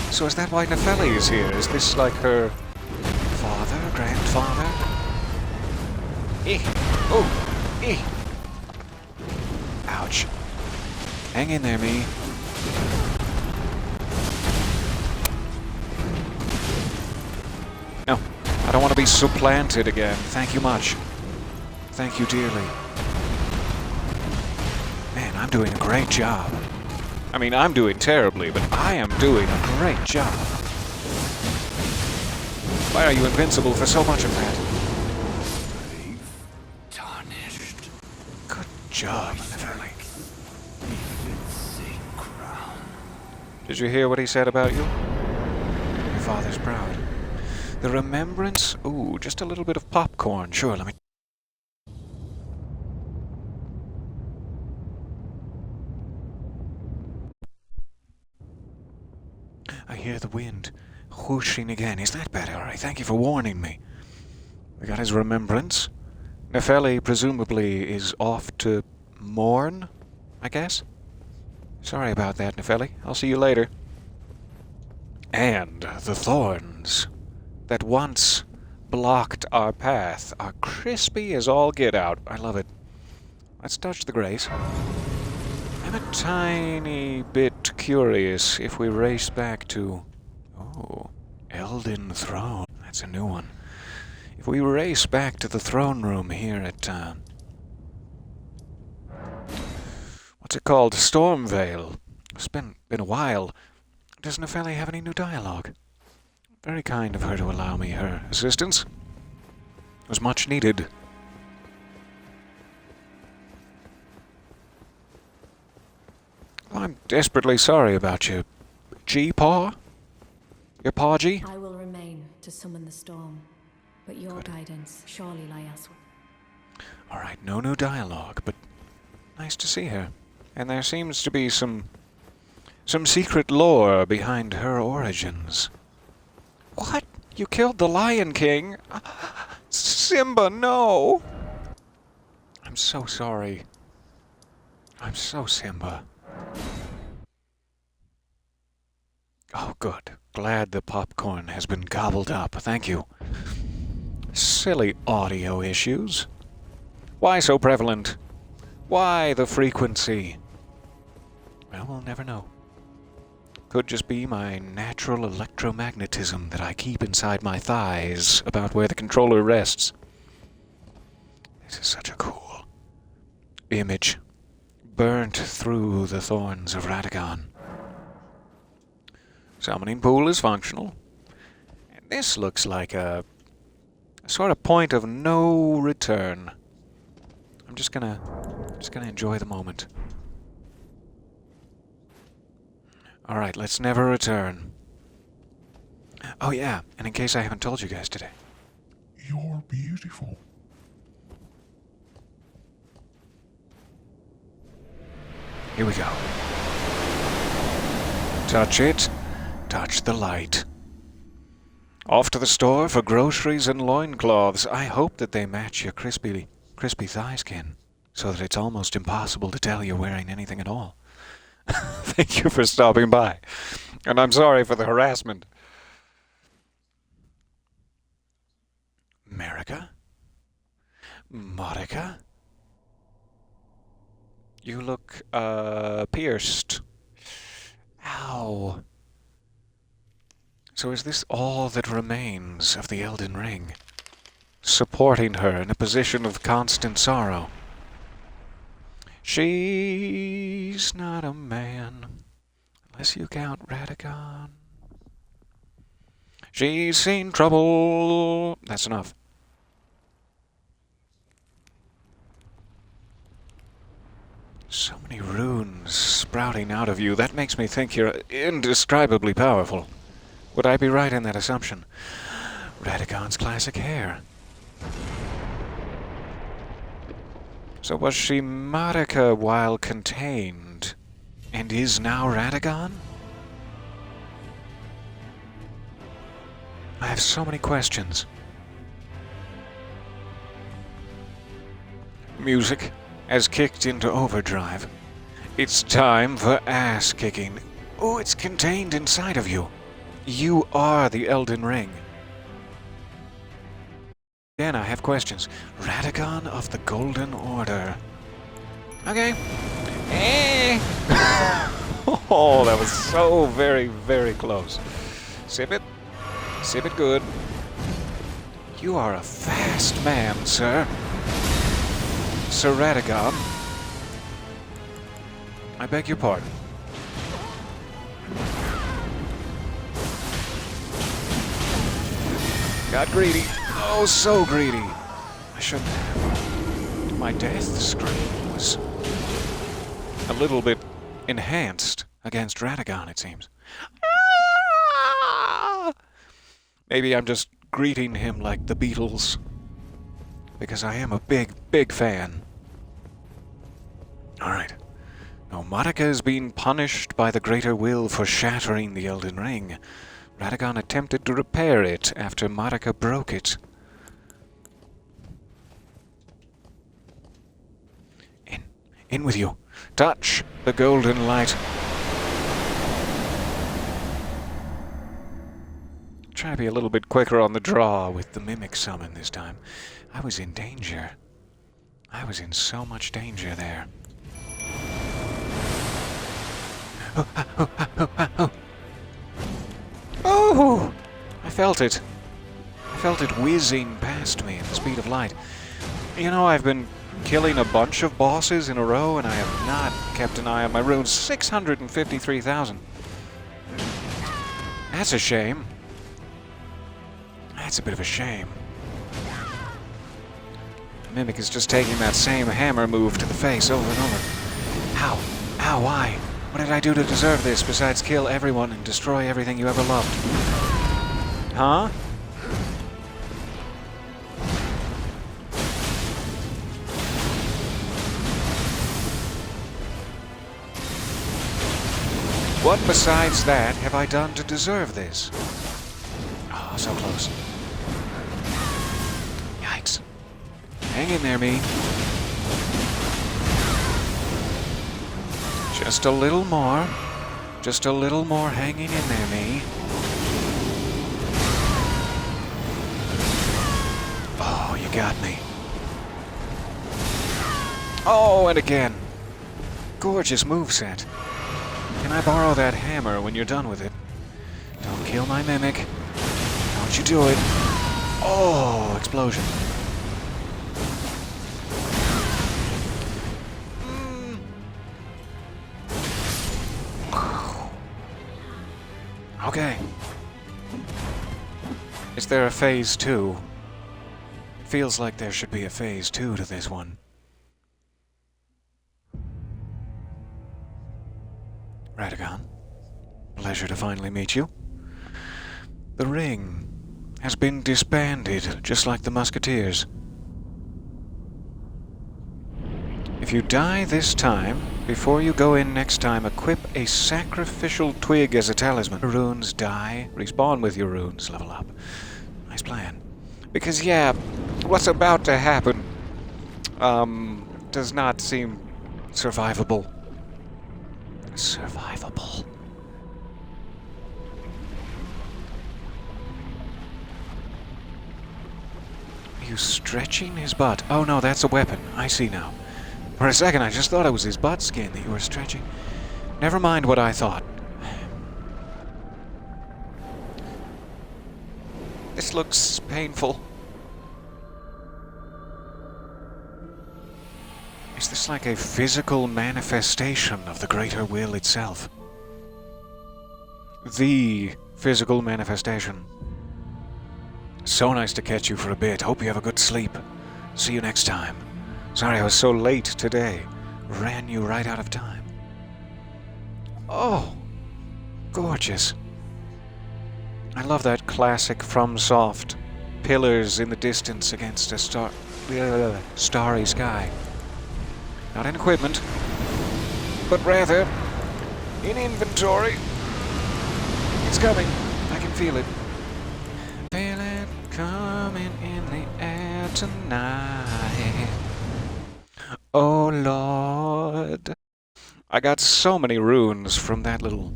So is that why Nefeli is here? Is this like her father, grandfather? Oh, ouch. Hang in there, me. No, I don't want to be supplanted again. Thank you much. Thank you dearly. Man, I'm doing a great job. I mean, I'm doing terribly, but I am doing a great job. Why are you invincible for so much of that? Brave, tarnished. Good job, Nefeli. Crown. Did you hear what he said about you? Your father's proud. The remembrance? Ooh, just a little bit of popcorn. Sure, let me... I hear the wind whooshing again. Is that better? Alright, thank you for warning me. We got his remembrance. Nefeli presumably is off to mourn, I guess? Sorry about that, Nefeli. I'll see you later. And the thorns that once blocked our path are crispy as all get out. I love it. Let's touch the grace. I'm a tiny bit curious if we race back to... Oh, Elden Throne. That's a new one. If we race back to the throne room here at... what's it called? Stormvale. It's been a while. Does Nefeli have any new dialogue? Very kind of her to allow me her assistance. It was much needed. Well, I'm desperately sorry about you. G-Paw? Your Paw G? I will remain to summon the storm, but your guidance surely lie elsewhere. Alright, no new dialogue, but nice to see her. And there seems to be some secret lore behind her origins. What? You killed the Lion King? Simba, no! I'm so sorry. I'm so Simba. Oh, good. Glad the popcorn has been gobbled up. Thank you. Silly audio issues. Why so prevalent? Why the frequency? Well, we'll never know. Could just be my natural electromagnetism that I keep inside my thighs about where the controller rests. This is such a cool image. Burnt through the thorns of Radagon. Summoning pool is functional. And this looks like a sort of point of no return. I'm just gonna enjoy the moment. Alright, let's never return. Oh yeah, and in case I haven't told you guys today. You're beautiful. Here we go. Touch it. Touch the light. Off to the store for groceries and loincloths. I hope that they match your crispy thigh skin, so that it's almost impossible to tell you're wearing anything at all. Thank you for stopping by. And I'm sorry for the harassment. America? Monica? You look, pierced. Ow. So is this all that remains of the Elden Ring? Supporting her in a position of constant sorrow. She's not a man, unless you count Radagon. She's seen trouble. That's enough. So many runes sprouting out of you. That makes me think you're indescribably powerful. Would I be right in that assumption? Radagon's classic hair. So was she Marika while contained, and is now Radagon? I have so many questions. music has kicked into overdrive. It's time for ass kicking. Oh, it's contained inside of you. You are the Elden Ring. Again, I have questions. Radagon of the Golden Order. Okay. Oh, that was so very, very close. Sip it. Sip it good. You are a fast man, sir. Sir Radagon. I beg your pardon. Got greedy. Oh, so greedy. I shouldn't have. My death scream was a little bit enhanced against Radagon, it seems. Ah! Maybe I'm just greeting him like the Beatles, because I am a big, big fan. Alright. Now, Marika is being punished by the Greater Will for shattering the Elden Ring. Radagon attempted to repair it after Marika broke it. In with you. Touch the golden light. Try to be a little bit quicker on the draw with the mimic summon this time. I was in danger. I was in so much danger there. Oh! I felt it. I felt it whizzing past me at the speed of light. You know, I've been killing a bunch of bosses in a row, and I have not kept an eye on my runes. 653,000. That's a shame. That's a bit of a shame. The Mimic is just taking that same hammer move to the face over and over. How? How? Why? What did I do to deserve this besides kill everyone and destroy everything you ever loved? Huh? What besides that have I done to deserve this? Oh, so close. Yikes. Hang in there, me. Just a little more. Just a little more hanging in there, me. Oh, you got me. Oh, and again. Gorgeous moveset. Can I borrow that hammer when you're done with it? Don't kill my mimic. Don't you do it. Oh, explosion. Okay. Is there a phase 2? Feels like there should be a phase 2 to this one. Radagon, pleasure to finally meet you. The ring has been disbanded, just like the Musketeers. If you die this time, before you go in next time, equip a sacrificial twig as a talisman. Runes die, respawn with your runes, level up. Nice plan. Because, yeah, what's about to happen, does not seem survivable. Survivable. Are you stretching his butt? Oh no, that's a weapon. I see now. For a second, I just thought it was his butt skin that you were stretching. Never mind what I thought. This looks painful. Is this like a physical manifestation of the Greater Will itself? The physical manifestation. So nice to catch you for a bit. Hope you have a good sleep. See you next time. Sorry I was so late today. Ran you right out of time. Oh, gorgeous. I love that classic FromSoft. Pillars in the distance against a starry sky. Not in equipment, but rather in inventory. It's coming. I can feel it. Feel it coming in the air tonight. Oh, Lord. I got so many runes from that little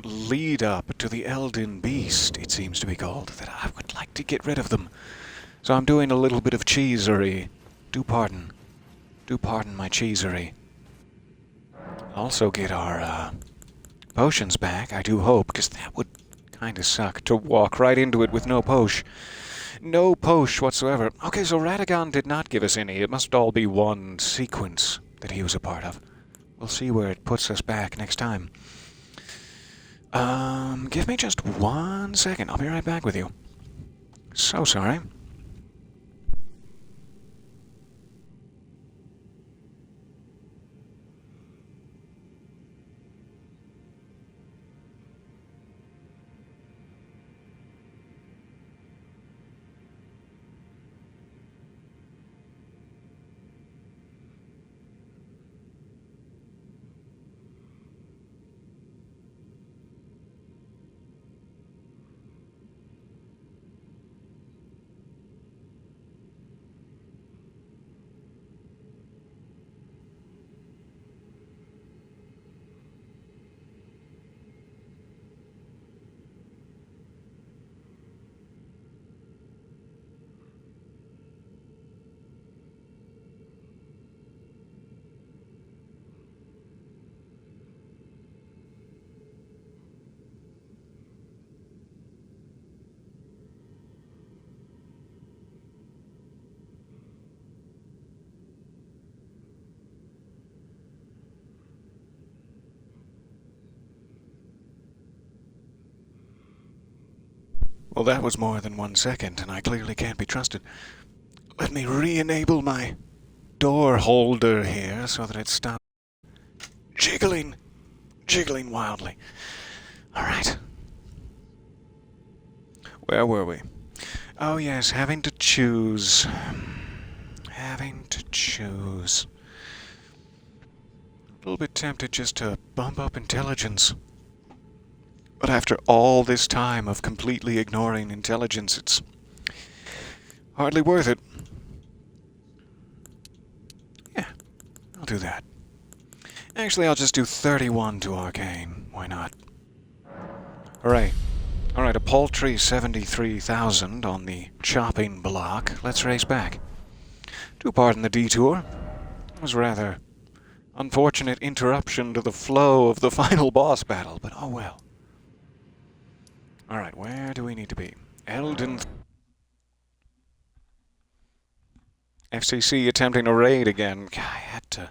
lead up to the Elden Beast, it seems to be called, that I would like to get rid of them. So I'm doing a little bit of cheesery. Do pardon. Do pardon my cheesery. Also get our potions back, I do hope, because that would kind of suck to walk right into it with no potion. No potion whatsoever. Okay, so Radagon did not give us any. It must all be one sequence that he was a part of. We'll see where it puts us back next time. Give me just 1 second. I'll be right back with you. So sorry. Well, that was more than 1 second, and I clearly can't be trusted. Let me re-enable my door holder here so that it stops jiggling wildly. Alright. Where were we? Oh yes, having to choose. Having to choose. A little bit tempted just to bump up intelligence. But after all this time of completely ignoring intelligence, it's hardly worth it. Yeah, I'll do that. Actually, I'll just do 31 to Arcane. Why not? Hooray. Alright, a paltry 73,000 on the chopping block. Let's race back. Do pardon the detour. It was rather unfortunate interruption to the flow of the final boss battle, but oh well. Alright, where do we need to be? Elden. FCC attempting a raid again. I had to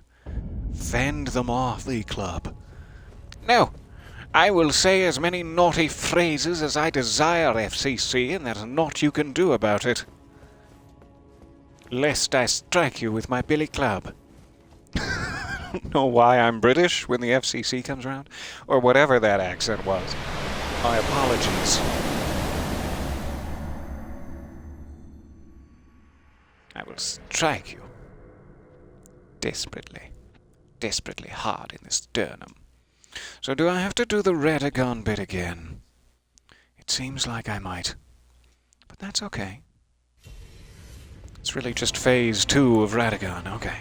fend them off, the club. No, I will say as many naughty phrases as I desire, FCC, and there's naught you can do about it. Lest I strike you with my billy club. I don't know why I'm British when the FCC comes around, or whatever that accent was. My apologies. I will strike you desperately hard in the sternum. So do I have to do the Radagon bit again? It seems like I might, but that's okay. It's really just phase 2 of Radagon, okay.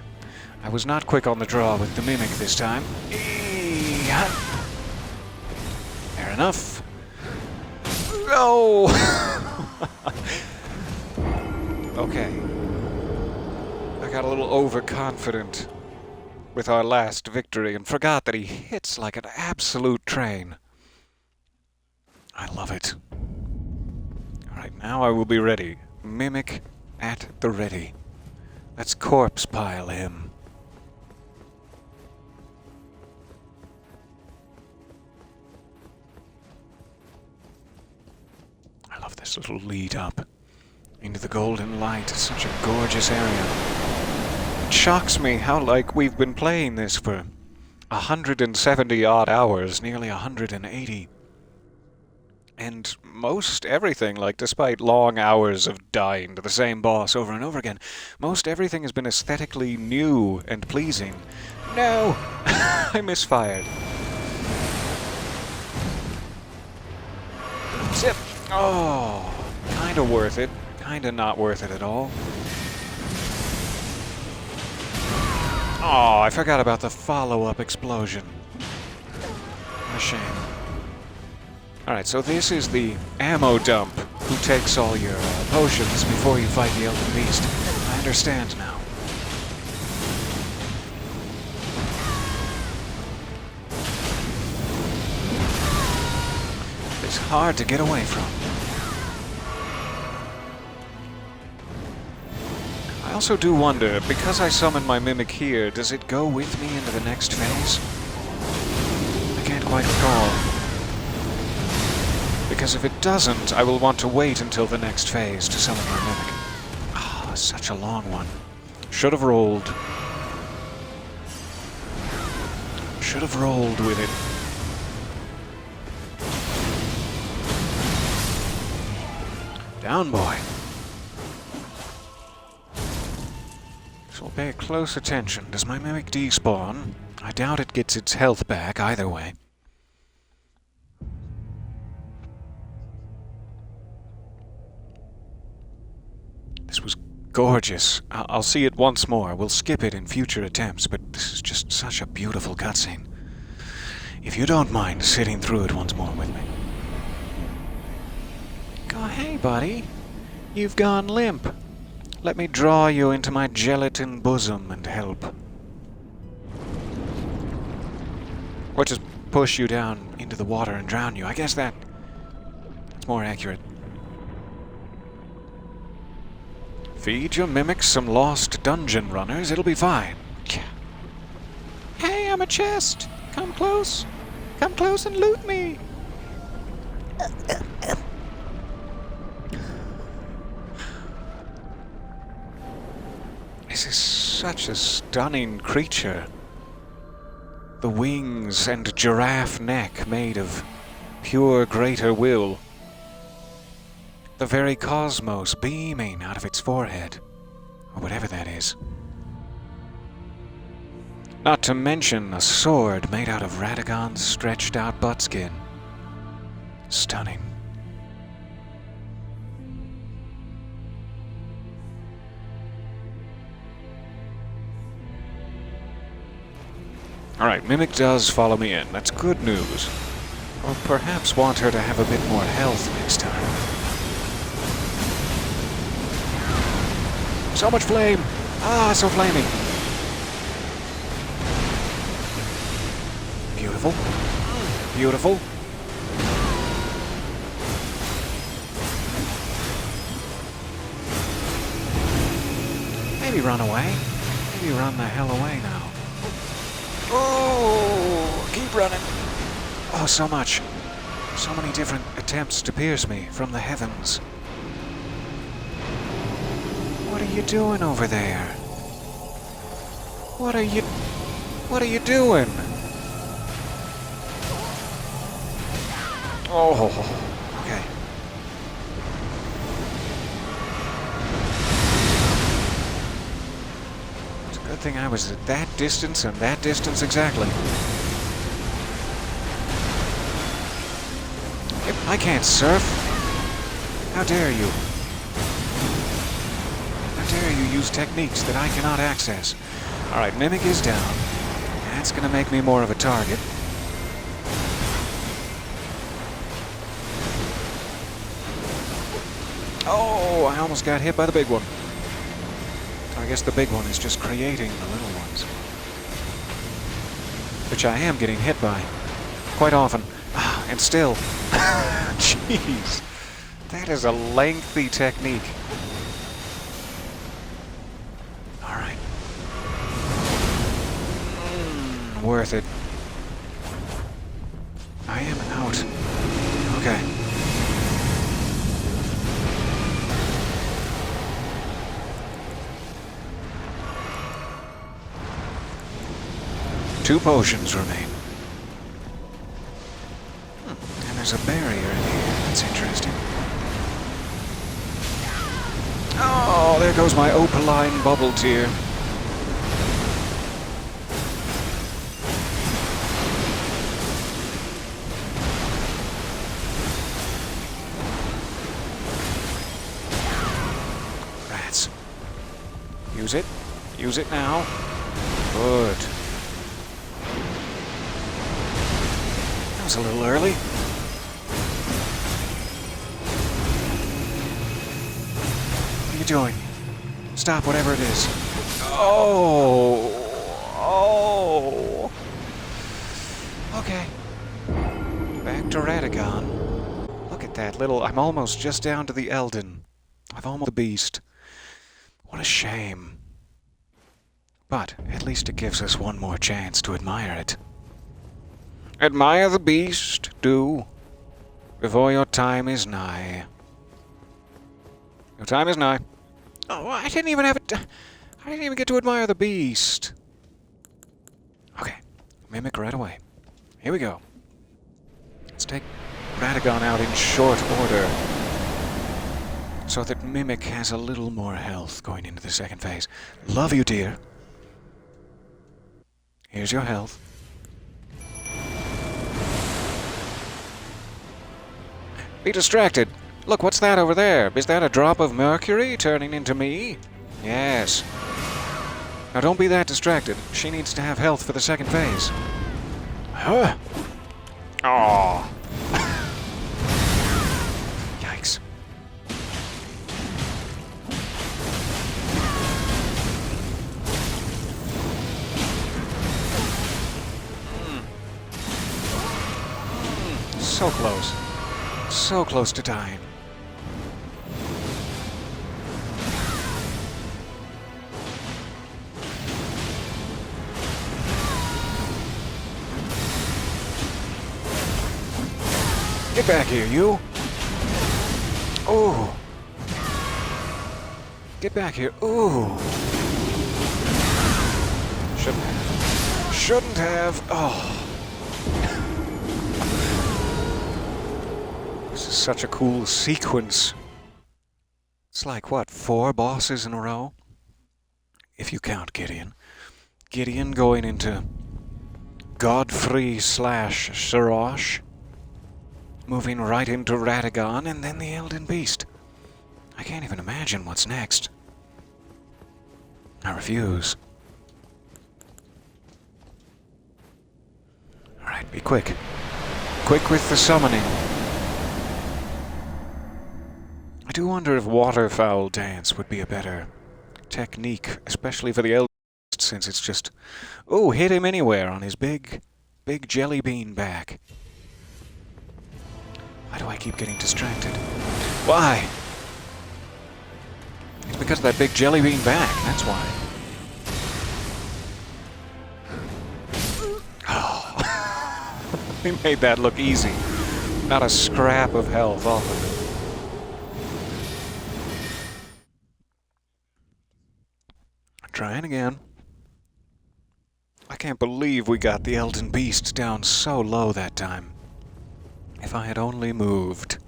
I was not quick on the draw with the Mimic this time. Fair enough. No! Okay. I got a little overconfident with our last victory and forgot that he hits like an absolute train. I love it. Alright, now I will be ready. Mimic at the ready. Let's corpse pile him. I love this little lead up into the golden light. It's such a gorgeous area. It shocks me how, like, we've been playing this for 170 odd hours, nearly 180. And most everything, like, despite long hours of dying to the same boss over and over again, most everything has been aesthetically new and pleasing. No! I misfired. Zip! Oh, kinda worth it. Kinda not worth it at all. Oh, I forgot about the follow-up explosion. A shame. Alright, so this is the ammo dump. Who takes all your potions before you fight the Elden Beast. I understand now. It's hard to get away from. I also do wonder, because I summon my mimic here, does it go with me into the next phase? I can't quite recall. Because if it doesn't, I will want to wait until the next phase to summon my mimic. Ah, such a long one. Should have rolled. Should have rolled with it. Down, boy. So we'll pay close attention. Does my mimic despawn? I doubt it gets its health back either way. This was gorgeous. I'll see it once more. We'll skip it in future attempts, but this is just such a beautiful cutscene. If you don't mind sitting through it once more with me. Oh, hey, buddy. You've gone limp. Let me draw you into my gelatin bosom and help. Or just push you down into the water and drown you. I guess that's more accurate. Feed your mimics some lost dungeon runners, it'll be fine. Hey, I'm a chest! Come close! Come close and loot me! This is such a stunning creature. The wings and giraffe neck made of pure greater will. The very cosmos beaming out of its forehead, or whatever that is. Not to mention a sword made out of Radagon's stretched out buttskin. Stunning. Alright, Mimic does follow me in. That's good news. Or perhaps want her to have a bit more health next time. So much flame! Ah, so flaming! Beautiful. Beautiful. Maybe run away. Maybe run the hell away now. Oh, keep running. Oh, so much. So many different attempts to pierce me from the heavens. What are you doing over there? What are you doing? Oh, okay. It's a good thing I was at that distance and that distance exactly. Yep, I can't surf. How dare you? How dare you use techniques that I cannot access? Alright, Mimic is down. That's gonna make me more of a target. Oh, I almost got hit by the big one. I guess the big one is just creating the little ones. Which I am getting hit by. Quite often. And still. Jeez. That is a lengthy technique. Alright. Worth it. I am out. Okay. Two potions remain. And there's a barrier in here. That's interesting. Oh, there goes my opaline bubble tear. Rats. Use it. Use it now. Good. That was a little early. What are you doing? Stop whatever it is. Oh! Oh! Okay. Back to Radagon. Look at that little... I'm almost just down to the Elden. I've almost the beast. What a shame. But at least it gives us one more chance to admire it. Admire the beast, do, before your time is nigh. Your time is nigh. Oh, I didn't even have it. I didn't even get to admire the beast. Okay, Mimic right away. Here we go. Let's take Radagon out in short order, so that Mimic has a little more health going into the second phase. Love you, dear. Here's your health. Be distracted. Look, what's that over there? Is that a drop of mercury turning into me? Yes. Now don't be that distracted. She needs to have health for the second phase. Huh? Aww. Yikes. So close. So close to dying. Get back here, you! Ooh! Get back here. Ooh! Shouldn't have. Shouldn't have. Oh! This is such a cool sequence. It's like, what, 4 bosses in a row? If you count Gideon. Gideon going into Godfrey / Sirosh, moving right into Radagon, and then the Elden Beast. I can't even imagine what's next. I refuse. Alright, be quick. Quick with the summoning. I do wonder if waterfowl dance would be a better technique, especially for the Elden Beast, since it's just, oh, hit him anywhere on his big jelly bean back. Why do I keep getting distracted? Why? It's because of that big jelly bean back, that's why. Oh. They made that look easy. Not a scrap of health off of it. Trying again. I can't believe we got the Elden Beast down so low that time. If I had only moved.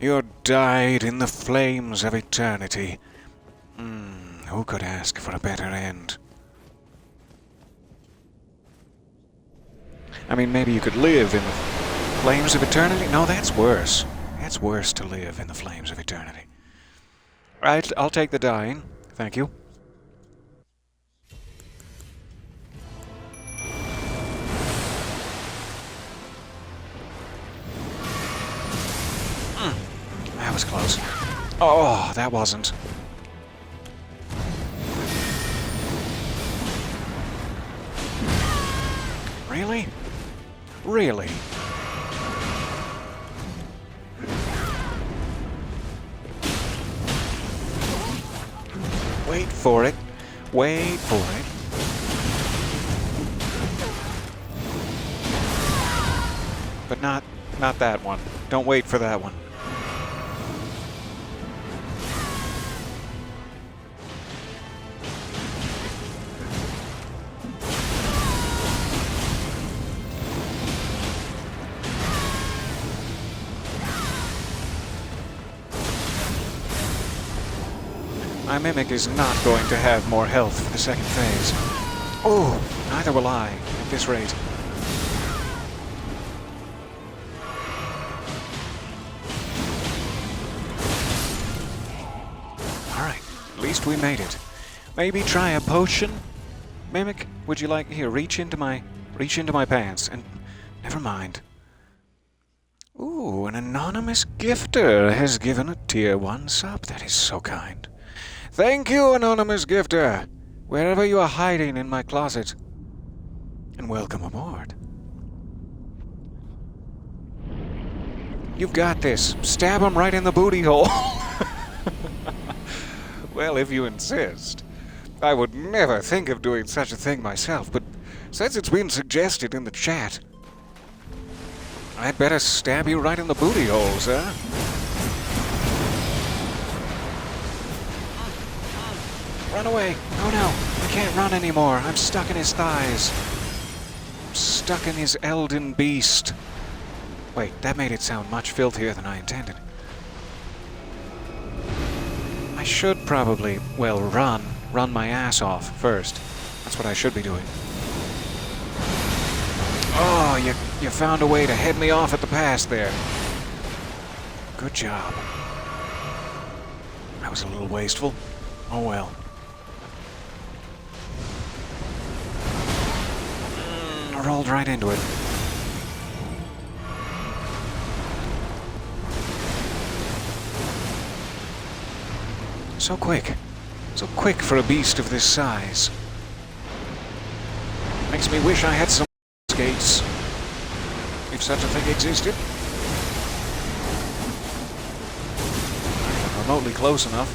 You died in the flames of eternity. Who could ask for a better end? I mean, maybe you could live in the flames of eternity? No, that's worse. It's worse to live in the flames of eternity. Right, I'll take the dying. Thank you. That was close. Oh, that wasn't. Really? Really? Wait for it. Wait for it. But not that one. Don't wait for that one. My Mimic is not going to have more health for the second phase. Oh, neither will I, at this rate. Alright, at least we made it. Maybe try a potion? Mimic, would you like... Here, reach into my pants, and... Never mind. Ooh, an anonymous gifter has given a tier 1 sub. That is so kind. Thank you, anonymous gifter, wherever you are hiding in my closet. And welcome aboard. You've got this. Stab him right in the booty hole. Well, if you insist. I would never think of doing such a thing myself, but since it's been suggested in the chat, I'd better stab you right in the booty hole, sir. Run away. Oh no, I can't run anymore. I'm stuck in his thighs. I'm stuck in his Elden beast. Wait, that made it sound much filthier than I intended. I should probably, well, run my ass off first. That's what I should be doing. Oh, you found a way to head me off at the pass there. Good job. That was a little wasteful. Oh well. I rolled right into it. So quick. So quick for a beast of this size. Makes me wish I had some skates. If such a thing existed. Remotely close enough.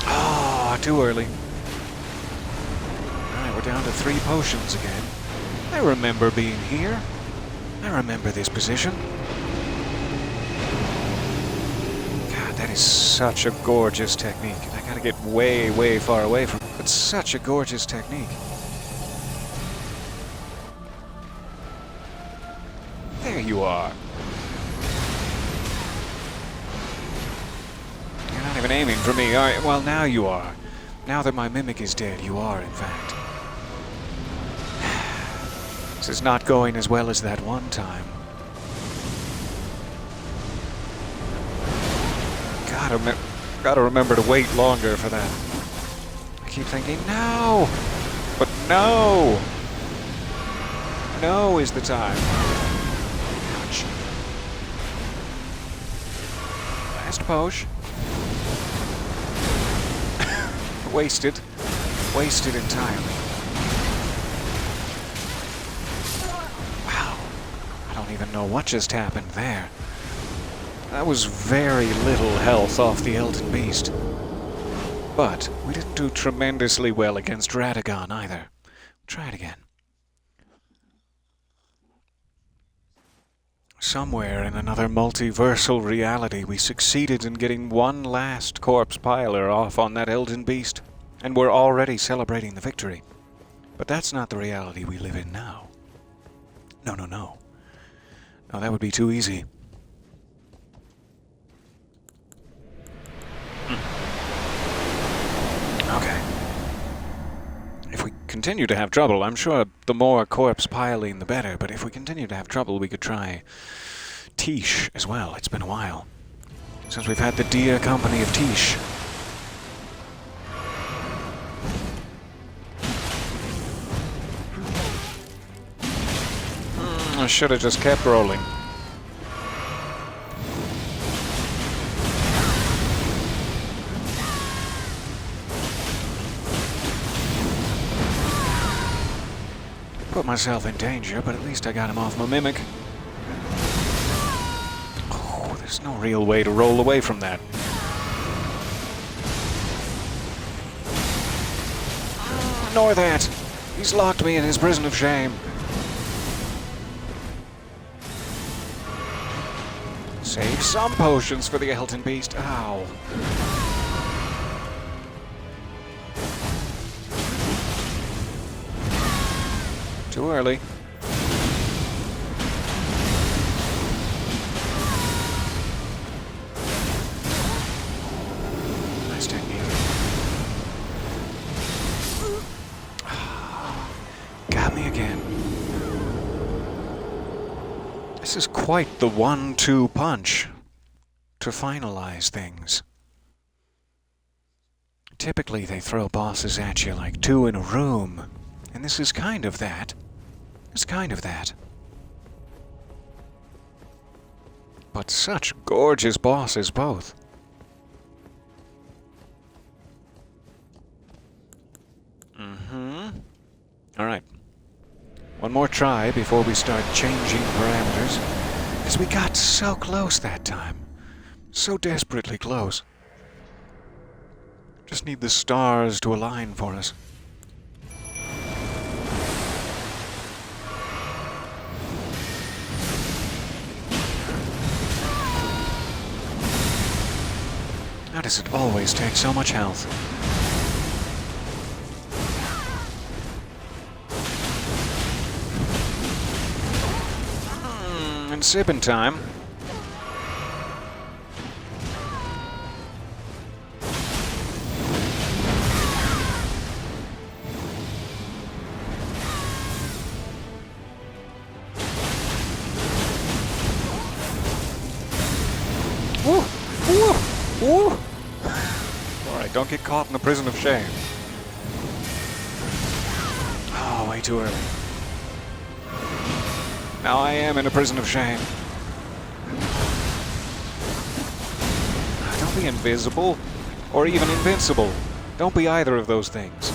Ah, too early. Alright, we're down to 3 potions again. I remember being here. I remember this position. That is such a gorgeous technique. I gotta get way, way far away from it, but such a gorgeous technique. There you are. You're not even aiming for me, are you? Well, now you are. Now that my mimic is dead, you are, in fact. This is not going as well as that one time. Gotta remember to wait longer for that. I keep thinking, no! But no! No is the time. Ouch. Last potion. Wasted. Wasted entirely. Wow. I don't even know what just happened there. That was very little health off the Elden Beast. But we didn't do tremendously well against Radagon either. Try it again. Somewhere in another multiversal reality, we succeeded in getting one last corpse piler off on that Elden Beast, and we're already celebrating the victory. But that's not the reality we live in now. No, no, no. No, that would be too easy. Okay. If we continue to have trouble, I'm sure the more corpse piling the better, but if we continue to have trouble, we could try Tish as well. It's been a while since we've had the dear company of Tish. I should have just kept rolling. Put myself in danger, but at least I got him off my mimic. Oh, there's no real way to roll away from that. Ignore that! He's locked me in his prison of shame. Save some potions for the Elden Beast. Ow. Too early. Nice technique. Got me again. This is quite the 1-2 punch to finalize things. Typically they throw bosses at you like two in a room, and this is kind of that. It's kind of that. But such gorgeous bosses both. Alright. One more try before we start changing parameters. Because we got so close that time. So desperately close. Just need the stars to align for us. How does it always take so much health? And sipping time. Woo! Woo! Woo! Alright, don't get caught in the prison of shame. Oh, way too early. Now I am in a prison of shame. Don't be invisible, or even invincible. Don't be either of those things.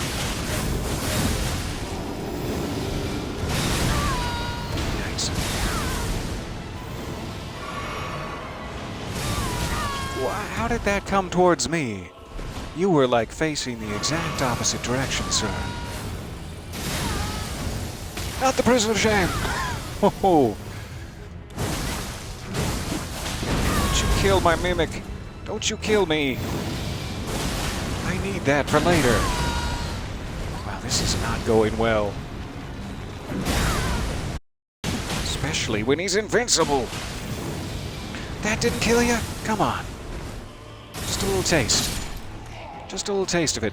Yikes. How did that come towards me? You were like facing the exact opposite direction, sir. Not the prison of shame! Oh! Don't you kill my mimic! Don't you kill me! I need that for later. Wow, this is not going well. Especially when he's invincible! That didn't kill you? Come on. Just a little taste. Just a little taste of it.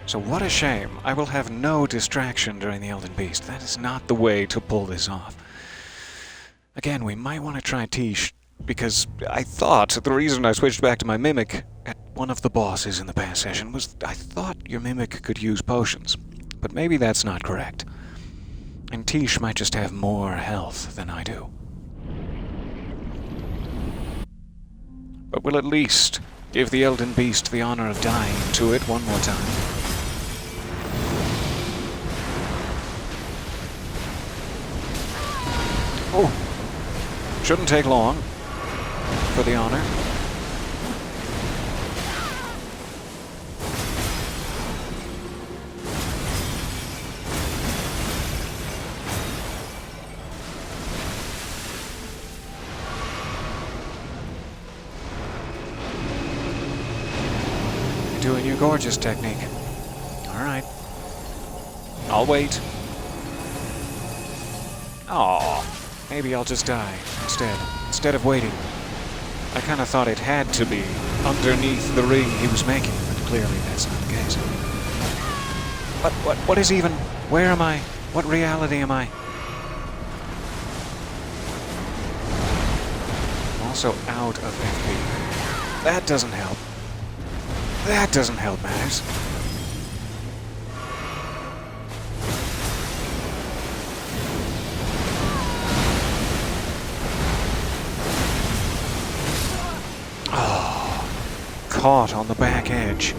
So what a shame. I will have no distraction during the Elden Beast. That is not the way to pull this off. Again, we might want to try Tish, because I thought the reason I switched back to my Mimic at one of the bosses in the past session was I thought your Mimic could use potions. But maybe that's not correct. And Tish might just have more health than I do. But we'll at least give the Elden Beast the honor of dying to it one more time. Oh! Shouldn't take long for the honor. You're doing your gorgeous technique. Alright. I'll wait. Aww. Maybe I'll just die instead of waiting. I kind of thought it had to be underneath the ring he was making, but clearly that's not the case. What is even... Where am I? What reality am I? I'm also out of FP. That doesn't help. That doesn't help matters. Caught on the back edge.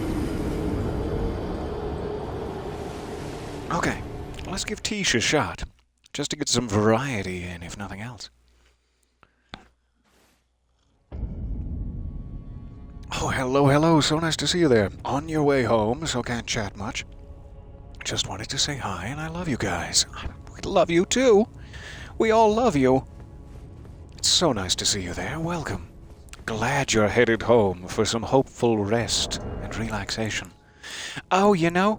Okay, let's give Tish a shot, just to get some variety in, if nothing else. Oh, hello, so nice to see you there. On your way home, so can't chat much. Just wanted to say hi, and I love you guys. We love you too. We all love you. It's so nice to see you there. Welcome. Glad you're headed home for some hopeful rest and relaxation. Oh, you know,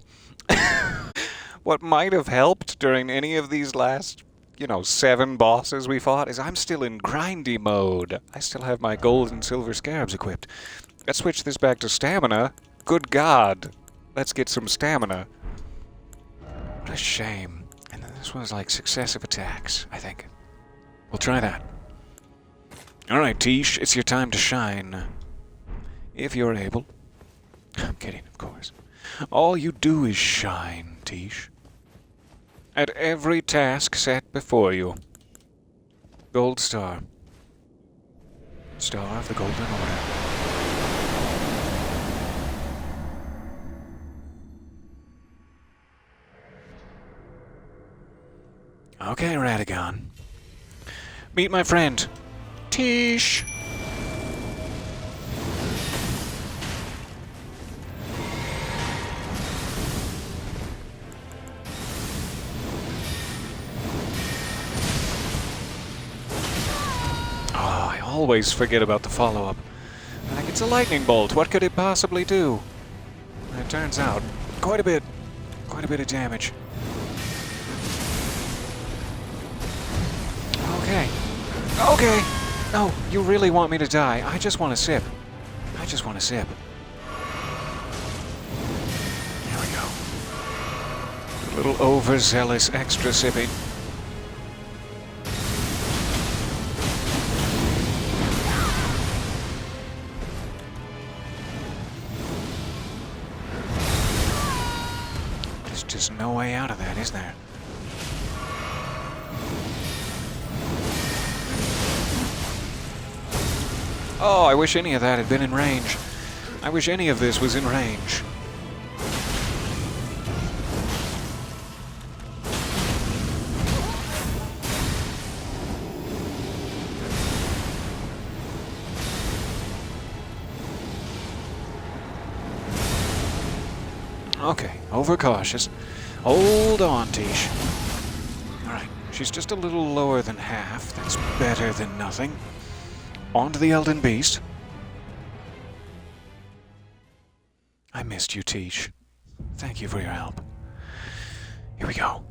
what might have helped during any of these last, 7 bosses we fought is I'm still in grindy mode. I still have my gold and silver scarabs equipped. Let's switch this back to stamina. Good God. Let's get some stamina. What a shame. And then this was like successive attacks, I think. We'll try that. Alright, Tish, it's your time to shine. If you're able. I'm kidding, of course. All you do is shine, Tish. At every task set before you. Gold star. Star of the Golden Order. Okay, Radagon. Meet my friend, Tish. Oh, I always forget about the follow-up. Like, it's a lightning bolt. What could it possibly do? And it turns out, quite a bit of damage. Okay. No, you really want me to die. I just want to sip. There we go. A little overzealous extra sipping. There's just no way out of that, is there? Oh, I wish any of that had been in range. I wish any of this was in range. Okay, overcautious. Hold on, Tish. Alright, she's just a little lower than half. That's better than nothing. On to the Elden Beast. I missed you, Tish. Thank you for your help. Here we go.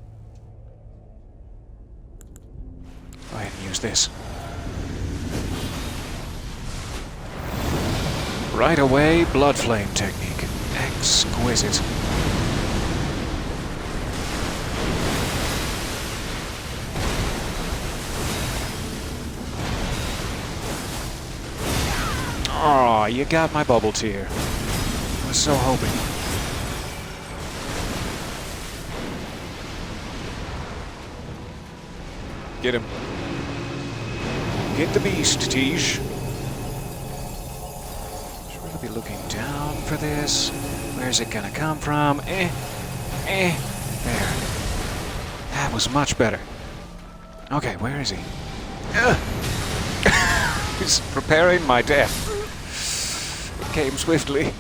Go ahead and use this. Right away, blood flame technique. Exquisite. Aw, you got my bubble tear. I was so hoping. Get him. Get the beast, Tish. Should really be looking down for this. Where's it gonna come from? There. That was much better. Okay, where is he? He's preparing my death. It came swiftly.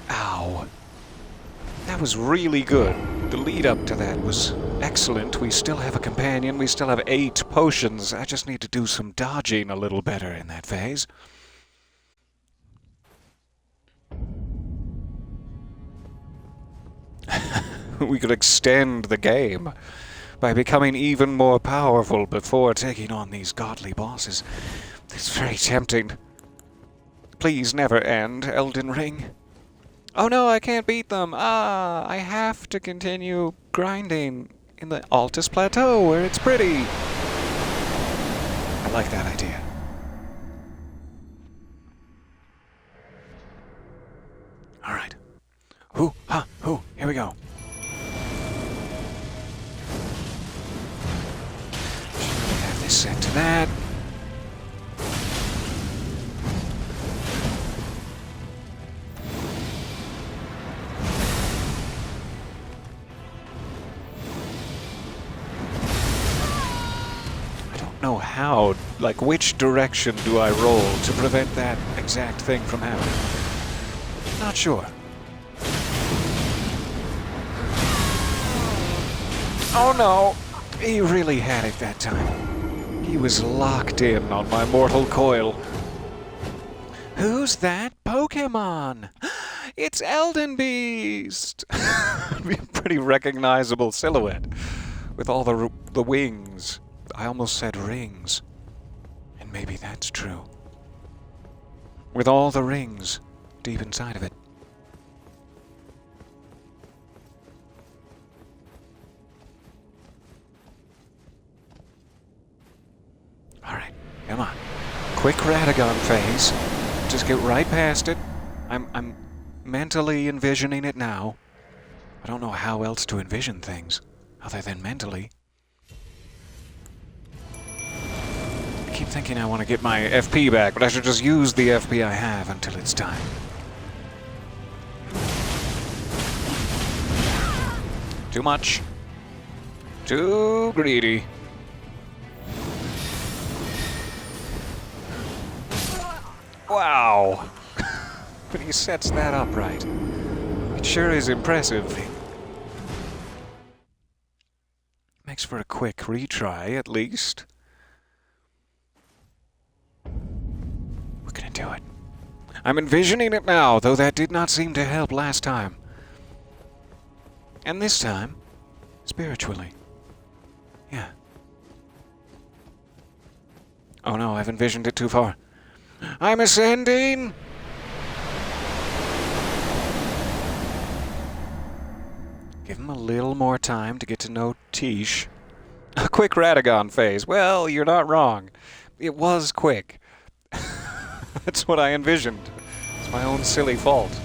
Ow. That was really good. The lead up to that was excellent. We still have a companion. We still have 8 potions. I just need to do some dodging a little better in that phase. We could extend the game by becoming even more powerful before taking on these godly bosses. It's very tempting. Please never end, Elden Ring. Oh no, I can't beat them. I have to continue grinding in the Altus Plateau where it's pretty. I like that idea. Alright. Here we go. Should really have this set to that. Know how, like which direction do I roll to prevent that exact thing from happening? Not sure. Oh no! He really had it that time. He was locked in on my mortal coil. Who's that Pokemon? It's Elden Beast! Pretty recognizable silhouette with all the wings. I almost said rings. And maybe that's true. With all the rings deep inside of it. Alright, come on. Quick Radagon phase. Just get right past it. I'm mentally envisioning it now. I don't know how else to envision things, other than mentally. I keep thinking I want to get my FP back, but I should just use the FP I have until it's time. Too much. Too greedy. Wow. But he sets that up right. It sure is impressive. Makes for a quick retry, at least. We're gonna do it. I'm envisioning it now, though that did not seem to help last time. And this time, spiritually. Yeah. Oh no, I've envisioned it too far. I'm ascending! Give him a little more time to get to know Tish. A quick Radagon phase. Well, you're not wrong. It was quick. That's what I envisioned. It's my own silly fault.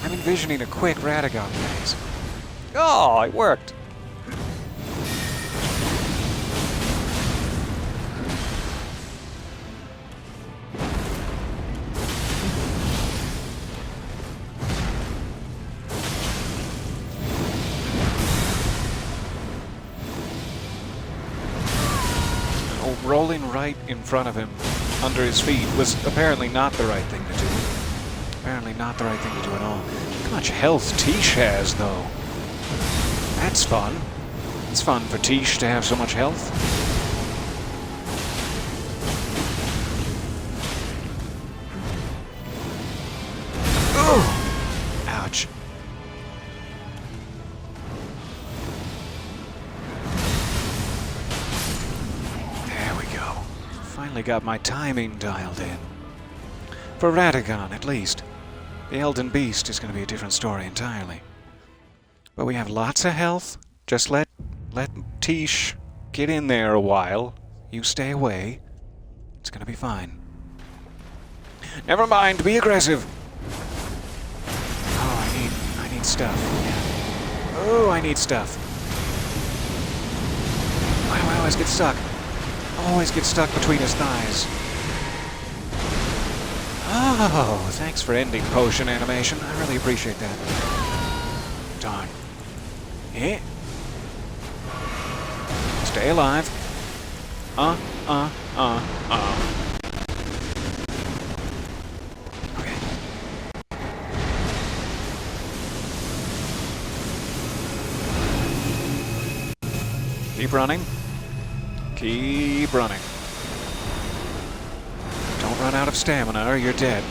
I'm envisioning a quick Radagon phase. Oh, it worked. Rolling right in front of him, under his feet, was apparently not the right thing to do. Apparently not the right thing to do at all. Look how much health Tish has, though. That's fun. It's fun for Tish to have so much health. Ooh! Ouch. Finally got my timing dialed in. For Radagon, at least. The Elden Beast is going to be a different story entirely. But we have lots of health. Just let Tish get in there a while. You stay away. It's going to be fine. Never mind, be aggressive. Oh, I need stuff. Yeah. Oh, I need stuff. Why do I always get stuck? Always get stuck between his thighs. Oh, thanks for ending potion animation. I really appreciate that. Darn. Eh? Stay alive. Okay. Keep running. Keep running. Don't run out of stamina or you're dead.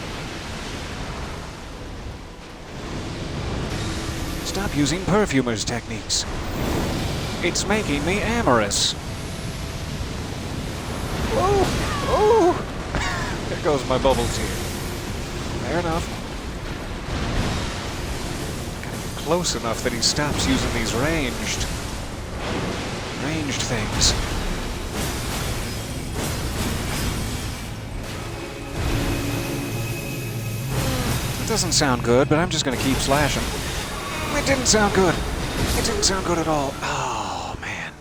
Stop using perfumer's techniques. It's making me amorous. Oh! There goes my bubble tear. Fair enough. Gotta get close enough that he stops using these ranged things. Doesn't sound good, but I'm just gonna keep slashing. It didn't sound good. It didn't sound good at all. Oh, man.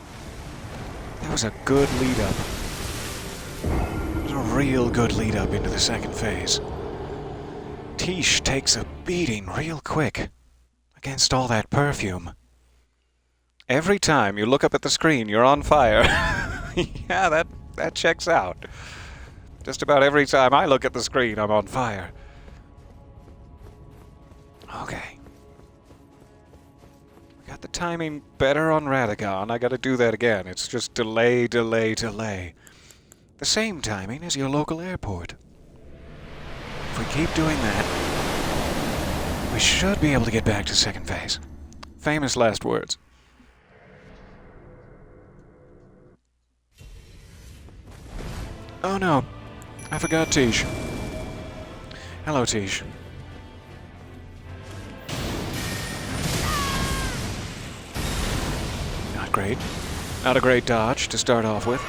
That was a good lead-up. It was a real good lead-up into the second phase. Tish takes a beating real quick against all that perfume. Every time you look up at the screen, you're on fire. Yeah, that checks out. Just about every time I look at the screen, I'm on fire. Okay. Got the timing better on Radagon. I gotta do that again. It's just delay, delay, delay. The same timing as your local airport. If we keep doing that, we should be able to get back to second phase. Famous last words. Oh no. I forgot Tish. Hello, Tish. Great. Not a great dodge to start off with.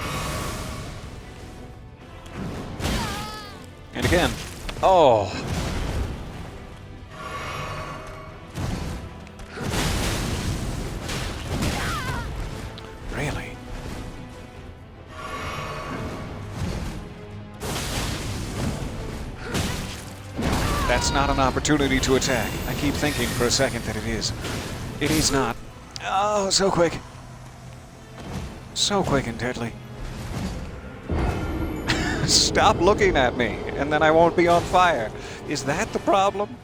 And again. Oh! That's not an opportunity to attack. I keep thinking for a second that it is. It is not. Oh, so quick. So quick and deadly. Stop looking at me, and then I won't be on fire. Is that the problem?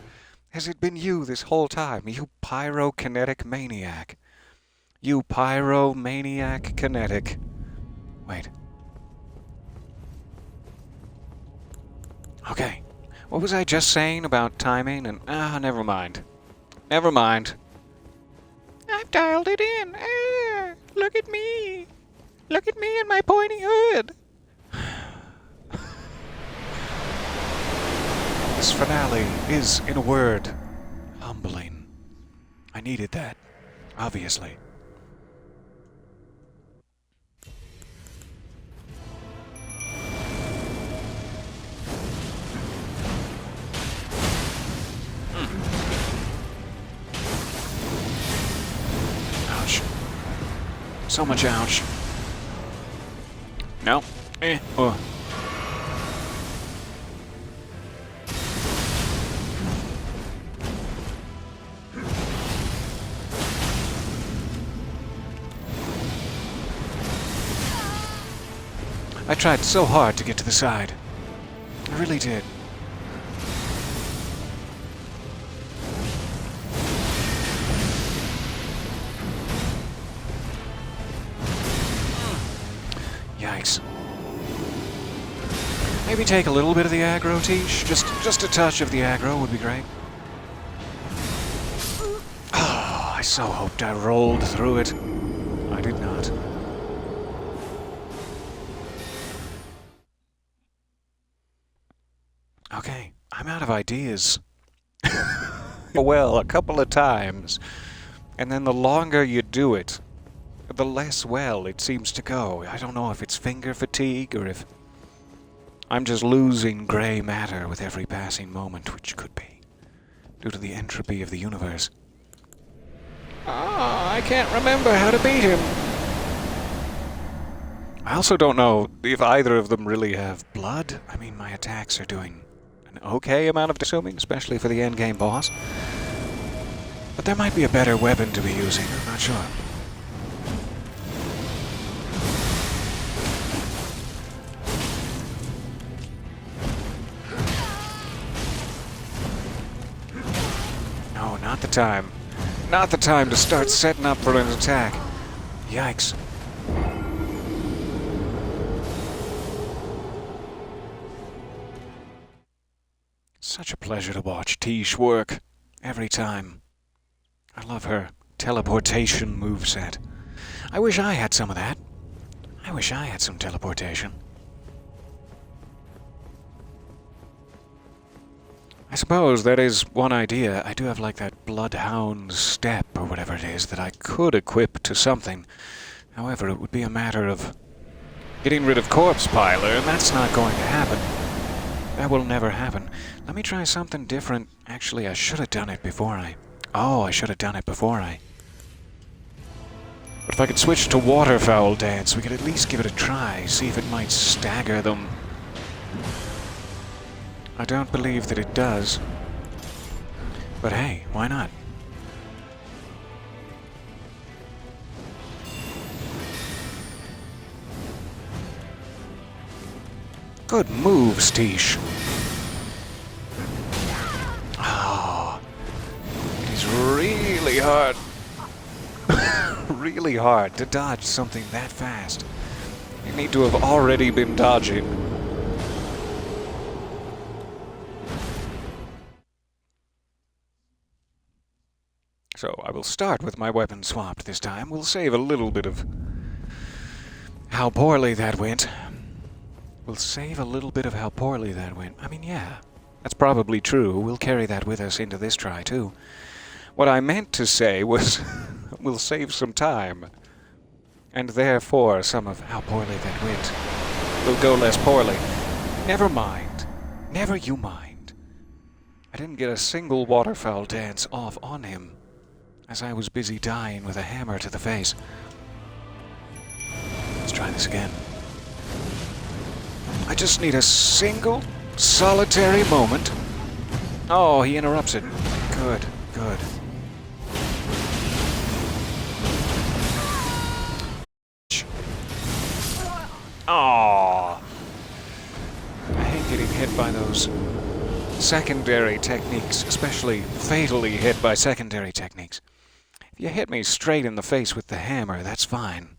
Has it been you this whole time, you pyrokinetic maniac? You pyromaniac kinetic. Wait. Okay. What was I just saying about timing and... never mind. Never mind. I've dialed it in. Look at me. Look at me and my pointy hood. This finale is, in a word, humbling. I needed that, obviously. Ouch. So much ouch. No. Oh. I tried so hard to get to the side. I really did. Yikes. Maybe take a little bit of the aggro, Tish. Just a touch of the aggro would be great. Oh, I so hoped I rolled through it. I did not. Okay, I'm out of ideas. Well, a couple of times. And then the longer you do it, the less well it seems to go. I don't know if it's finger fatigue or if I'm just losing gray matter with every passing moment, which could be due to the entropy of the universe. I can't remember how to beat him. I also don't know if either of them really have blood. I mean, my attacks are doing an okay amount of assuming, especially for the endgame boss. But there might be a better weapon to be using, I'm not sure. No, not the time. Not the time to start setting up for an attack. Yikes. Such a pleasure to watch Tish work. Every time. I love her teleportation moveset. I wish I had some of that. I wish I had some teleportation. I suppose that is one idea. I do have like that bloodhound step or whatever it is that I could equip to something. However, it would be a matter of getting rid of Corpse Piler, and that's not going to happen. That will never happen. Let me try something different. Actually, I should have done it before I... Oh, I should have done it before I... But if I could switch to Waterfowl Dance, we could at least give it a try, see if it might stagger them. I don't believe that it does. But hey, why not? Good moves, Tish. Oh, it is really hard. Really hard to dodge something that fast. You need to have already been dodging. So I will start with my weapon swapped this time. We'll save a little bit of how poorly that went. We'll save a little bit of how poorly that went. I mean, yeah, that's probably true. We'll carry that with us into this try, too. What I meant to say was, we'll save some time. And therefore, some of how poorly that went will go less poorly. Never mind. Never you mind. I didn't get a single waterfowl dance off on him, as I was busy dying with a hammer to the face. Let's try this again. I just need a single, solitary moment Oh, he interrupts it. Good, good. Oh, I hate getting hit by those secondary techniques, especially fatally hit by secondary techniques. If you hit me straight in the face with the hammer, that's fine.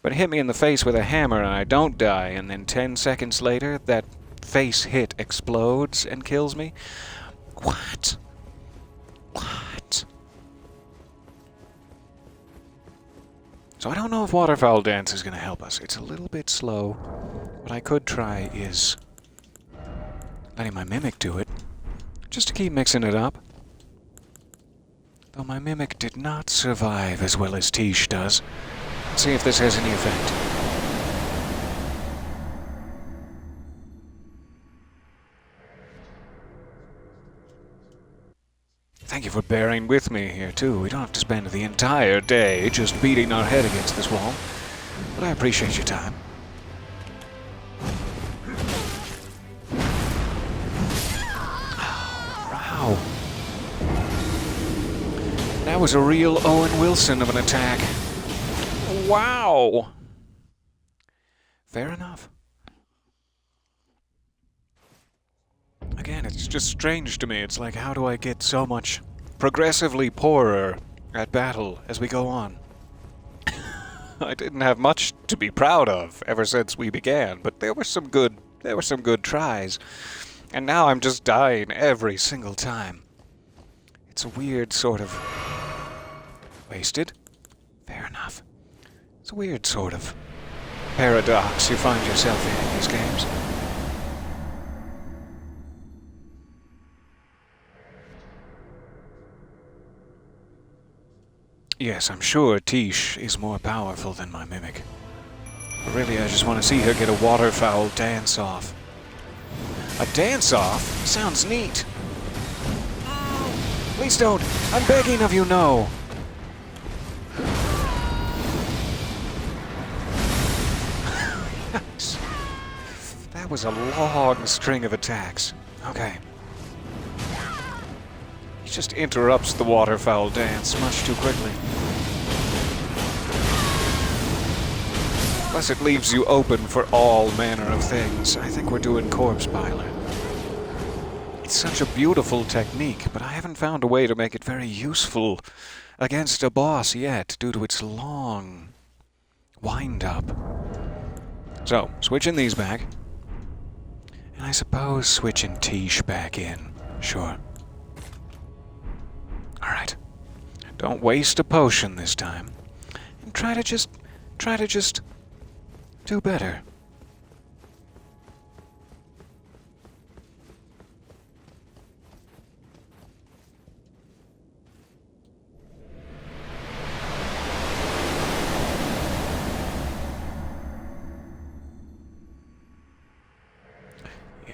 But hit me in the face with a hammer and I don't die, and then 10 seconds later, that face hit explodes and kills me? What? What? So I don't know if Waterfowl Dance is going to help us. It's a little bit slow. What I could try is letting my Mimic do it, just to keep mixing it up. Though my Mimic did not survive as well as Tish does. Let's see if this has any effect. Thank you for bearing with me here, too. We don't have to spend the entire day just beating our head against this wall. But I appreciate your time. Wow. That was a real Owen Wilson of an attack. Wow. Fair enough. Again, it's just strange to me. It's like, how do I get so much progressively poorer at battle as we go on? I didn't have much to be proud of ever since we began, but there were some good tries. And now I'm just dying every single time. It's a weird sort of wasted. Fair enough. It's a weird sort of paradox you find yourself in these games. Yes, I'm sure Tish is more powerful than my Mimic. But really, I just want to see her get a waterfowl dance-off. A dance-off? Sounds neat. Please don't. I'm begging of you, no. That was a long string of attacks. Okay. He just interrupts the waterfowl dance much too quickly. Plus it leaves you open for all manner of things. I think we're doing Corpse Piler. It's such a beautiful technique, but I haven't found a way to make it very useful against a boss yet, due to its long wind-up. So, switching these back. And I suppose switching Tish back in. Sure. Alright. Don't waste a potion this time. And try to just do better.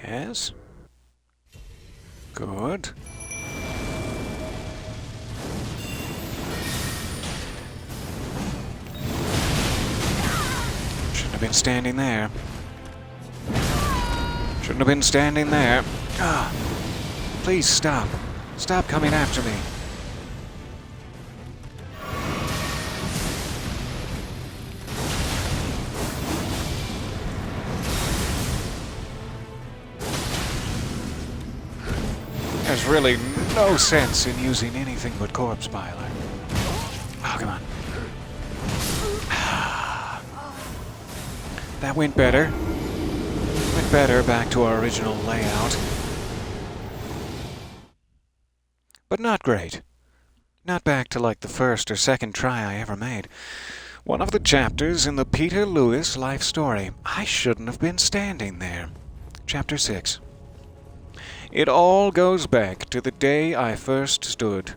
Yes. Good. Shouldn't have been standing there. Shouldn't have been standing there. Ah. Please stop. Stop coming after me. There's really no sense in using anything but Corpse Piler. Oh, come on. That went better. Went better back to our original layout. But not great. Not back to like the first or second try I ever made. One of the chapters in the Peter Lewis life story. I shouldn't have been standing there. Chapter 6. It all goes back to the day I first stood.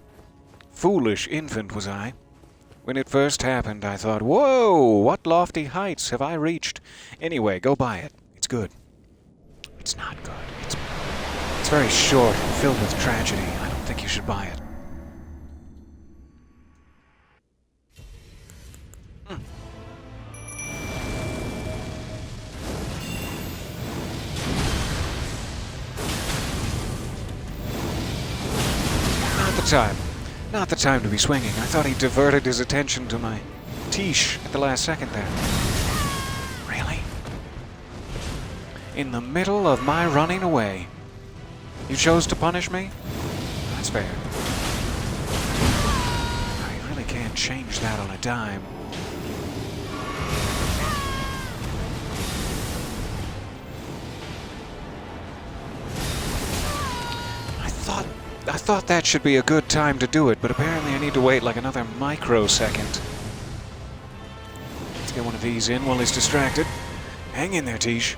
Foolish infant was I. When it first happened, I thought, whoa, what lofty heights have I reached? Anyway, go buy it. It's good. It's not good. It's very short and filled with tragedy. I don't think you should buy it. time. Not the time to be swinging. I thought he diverted his attention to my Tish at the last second there. Really? In the middle of my running away. You chose to punish me? That's fair. I really can't change that on a dime. I thought that should be a good time to do it, but apparently I need to wait like another microsecond. Let's get one of these in while he's distracted. Hang in there, Tish.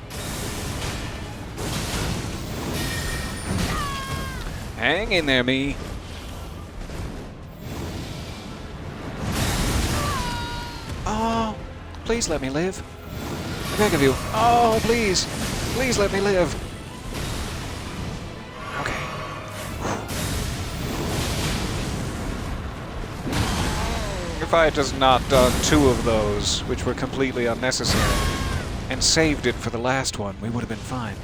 Hang in there, me. Oh, please let me live. I beg of you. Oh, please. Please let me live. Okay. If I had just not done 2 of those, which were completely unnecessary, and saved it for the last one, we would have been fine.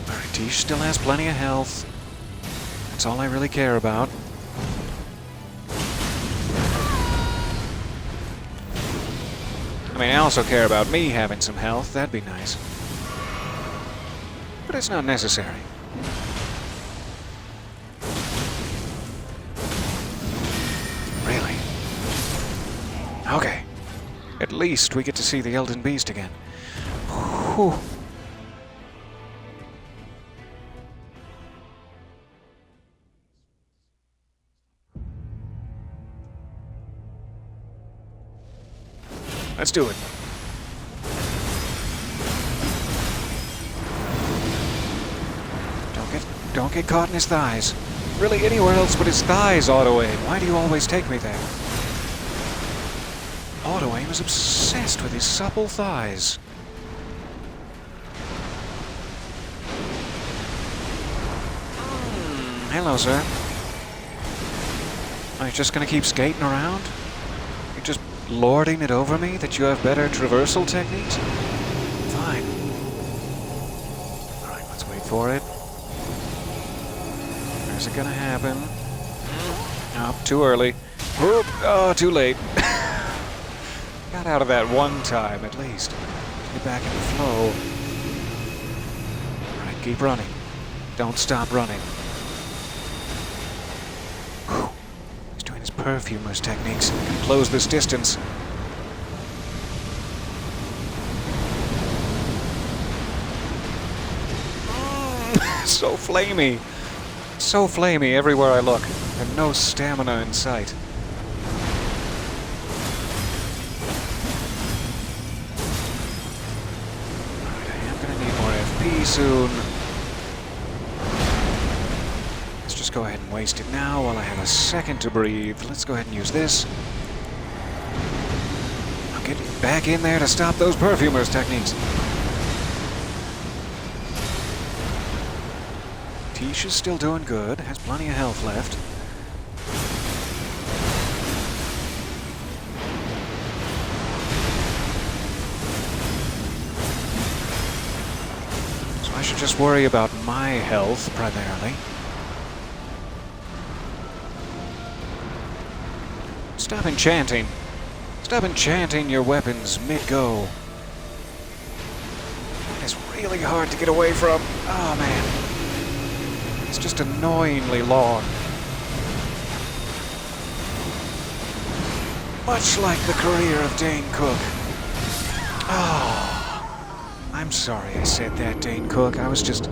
Alright, Tish still has plenty of health. That's all I really care about. I mean, I also care about me having some health. That'd be nice. But it's not necessary. Really? Okay. At least we get to see the Elden Beast again. Whew. Let's do it. Don't get caught in his thighs. Really, anywhere else but his thighs, auto-aim. Why do you always take me there? Auto-aim is obsessed with his supple thighs. Hello, sir. Are you just gonna keep skating around? You're just lording it over me that you have better traversal techniques? Fine. Alright, let's wait for it. Where's it gonna happen? Oh, too early. Whoop! Oh, too late. Got out of that one time, at least. Get back in the flow. Alright, keep running. Don't stop running. Whew. He's doing his perfumer's techniques. Can close this distance. So flamey. So flamey everywhere I look. And no stamina in sight. Soon. Let's just go ahead and waste it now while I have a second to breathe. Let's go ahead and use this. I'll get back in there to stop those perfumer's techniques. Tish is still doing good, has plenty of health left. I should just worry about my health, primarily. Stop enchanting. Stop enchanting your weapons mid-go. It's really hard to get away from. Oh, man. It's just annoyingly long. Much like the career of Dane Cook. Oh. I'm sorry I said that, Dane Cook. I was just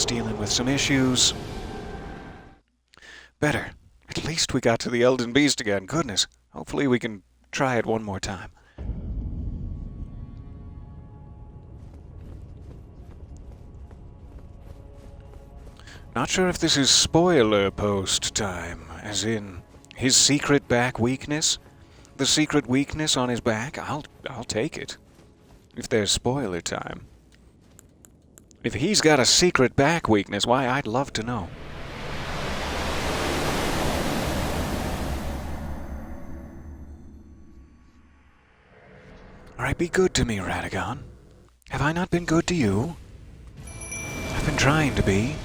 dealing with some issues. Better. At least we got to the Elden Beast again. Goodness. Hopefully we can try it one more time. Not sure if this is spoiler post time, as in his secret back weakness. The secret weakness on his back. I'll take it. If there's spoiler time. If he's got a secret back weakness, why, I'd love to know. Alright, be good to me, Radagon. Have I not been good to you? I've been trying to be.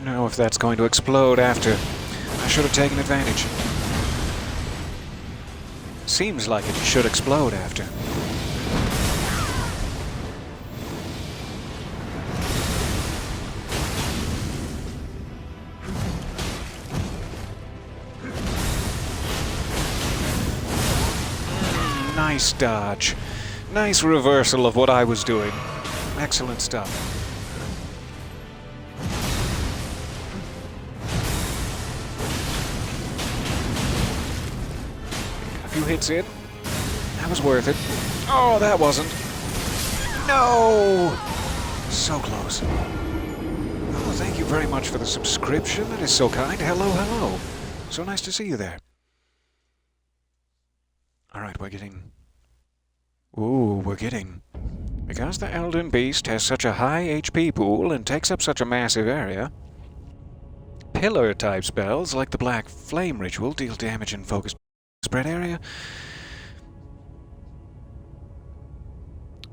know if that's going to explode after. I should have taken advantage. Seems like it should explode after. Nice dodge. Nice reversal of what I was doing. Excellent stuff. A few hits in. That was worth it. Oh, that wasn't. No! So close. Oh, thank you very much for the subscription. That is so kind. Hello, hello. So nice to see you there. Alright, we're getting... Ooh, we're getting... Because the Elden Beast has such a high HP pool and takes up such a massive area, pillar-type spells like the Black Flame Ritual deal damage in focused spread area.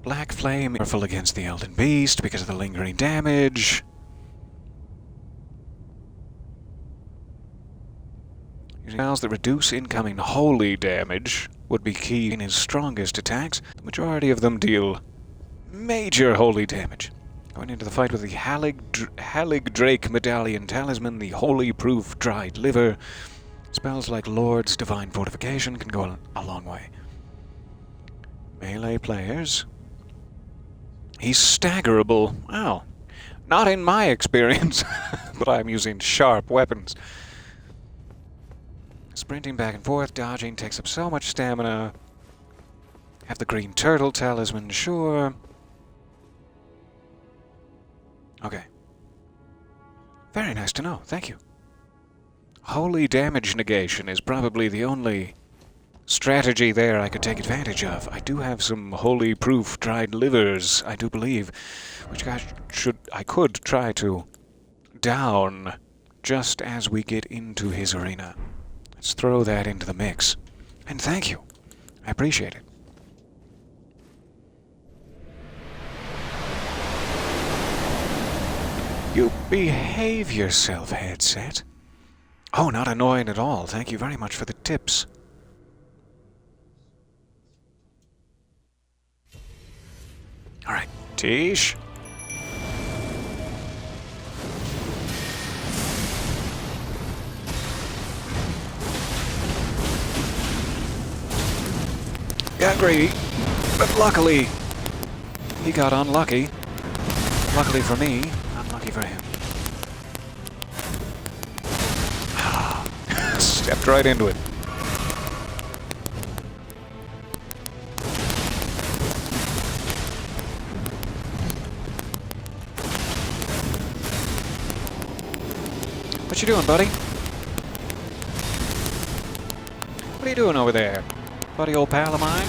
Black Flame is powerful against the Elden Beast because of the lingering damage. Using spells that reduce incoming holy damage would be key in his strongest attacks. The majority of them deal major holy damage. Going into the fight with the Halig Drake Medallion Talisman, the Holy Proof Dried Liver, spells like Lord's Divine Fortification can go a long way. Melee players. He's staggerable. Well, not in my experience, but I'm using sharp weapons. Sprinting back and forth, dodging takes up so much stamina. Have the green turtle talisman, sure. Okay. Very nice to know, thank you. Holy damage negation is probably the only strategy there I could take advantage of. I do have some holy proof dried livers, I do believe, which I could try to down just as we get into his arena. Let's throw that into the mix. And thank you. I appreciate it. You behave yourself, headset. Oh, not annoying at all. Thank you very much for the tips. Alright, Tish. Got greedy, but luckily he got unlucky. Luckily for me, unlucky for him. Stepped right into it. What you doing, buddy? What are you doing over there? Buddy old pal of mine?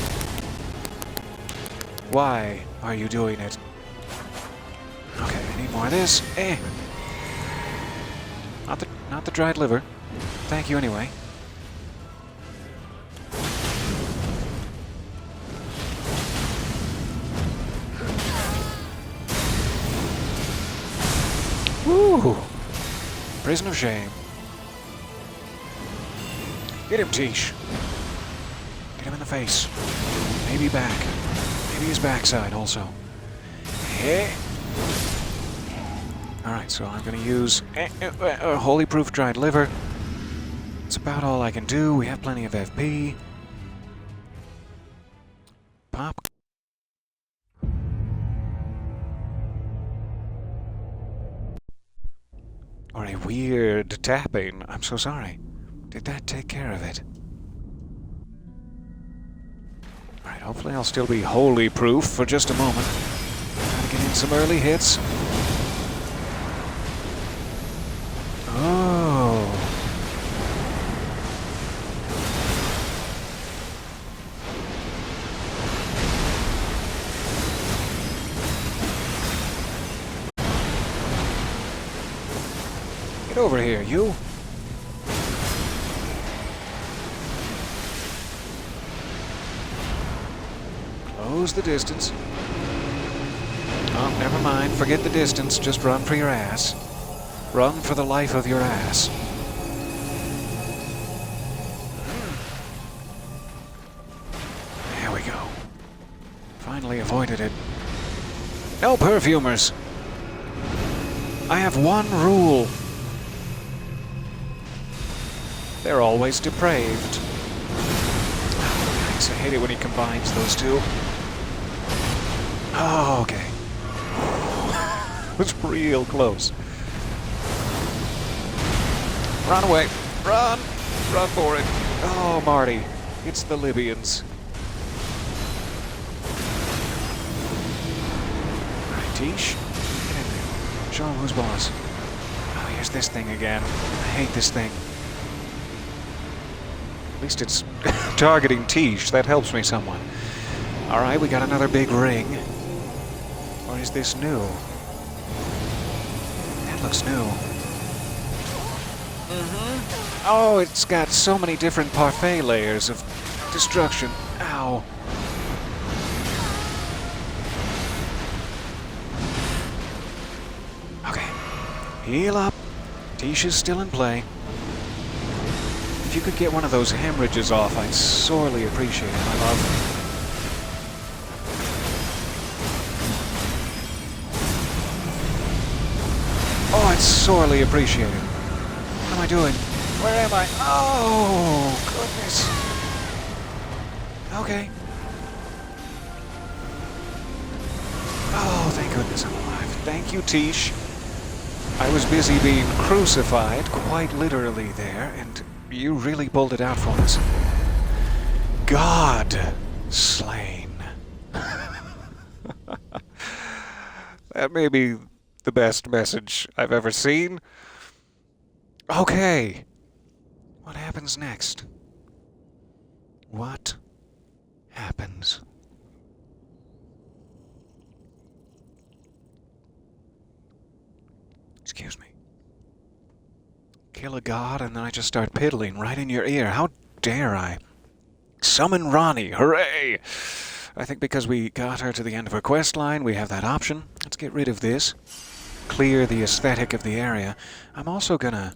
Why are you doing it? Okay, I need more of this. Eh. Not the dried liver. Thank you anyway. Woo! Prison of shame. Get him, Tish. Get him in the face. Maybe back. Maybe his backside also. Hey. Alright, so I'm going to use Holy Proof Dried Liver. That's about all I can do. We have plenty of FP. Pop. Or a weird tapping. I'm so sorry. Did that take care of it? Alright, hopefully I'll still be holy proof for just a moment. Gotta get in some early hits. Oh. Get over here, you. Close the distance. Oh, never mind. Forget the distance. Just run for your ass. Run for the life of your ass. There we go. Finally avoided it. No perfumers! I have one rule. They're always depraved. Yikes, I hate it when he combines those two. Oh, okay. It was real close. Run away. Run! Run for it. Oh, Marty. It's the Libyans. Alright, Tish. Get in there. Show him who's boss. Oh, here's this thing again. I hate this thing. At least it's targeting Tish. That helps me somewhat. Alright, we got another big ring. Or is this new? That looks new. Oh, it's got so many different parfait layers of destruction. Ow. Okay. Heal up. Tish is still in play. If you could get one of those hemorrhages off, I'd sorely appreciate it, my love. Oh, I'd sorely appreciate it. What am I doing? Where am I? Oh, goodness. Okay. Oh, thank goodness I'm alive. Thank you, Tish. I was busy being crucified, quite literally there, and you really pulled it out for us. God slain. That may be the best message I've ever seen. Okay. What happens next? What happens? Excuse me. Kill a god and then I just start piddling right in your ear. How dare I? Summon Ronnie. Hooray! I think because we got her to the end of her quest line, we have that option. Let's get rid of this. Clear the aesthetic of the area. I'm also gonna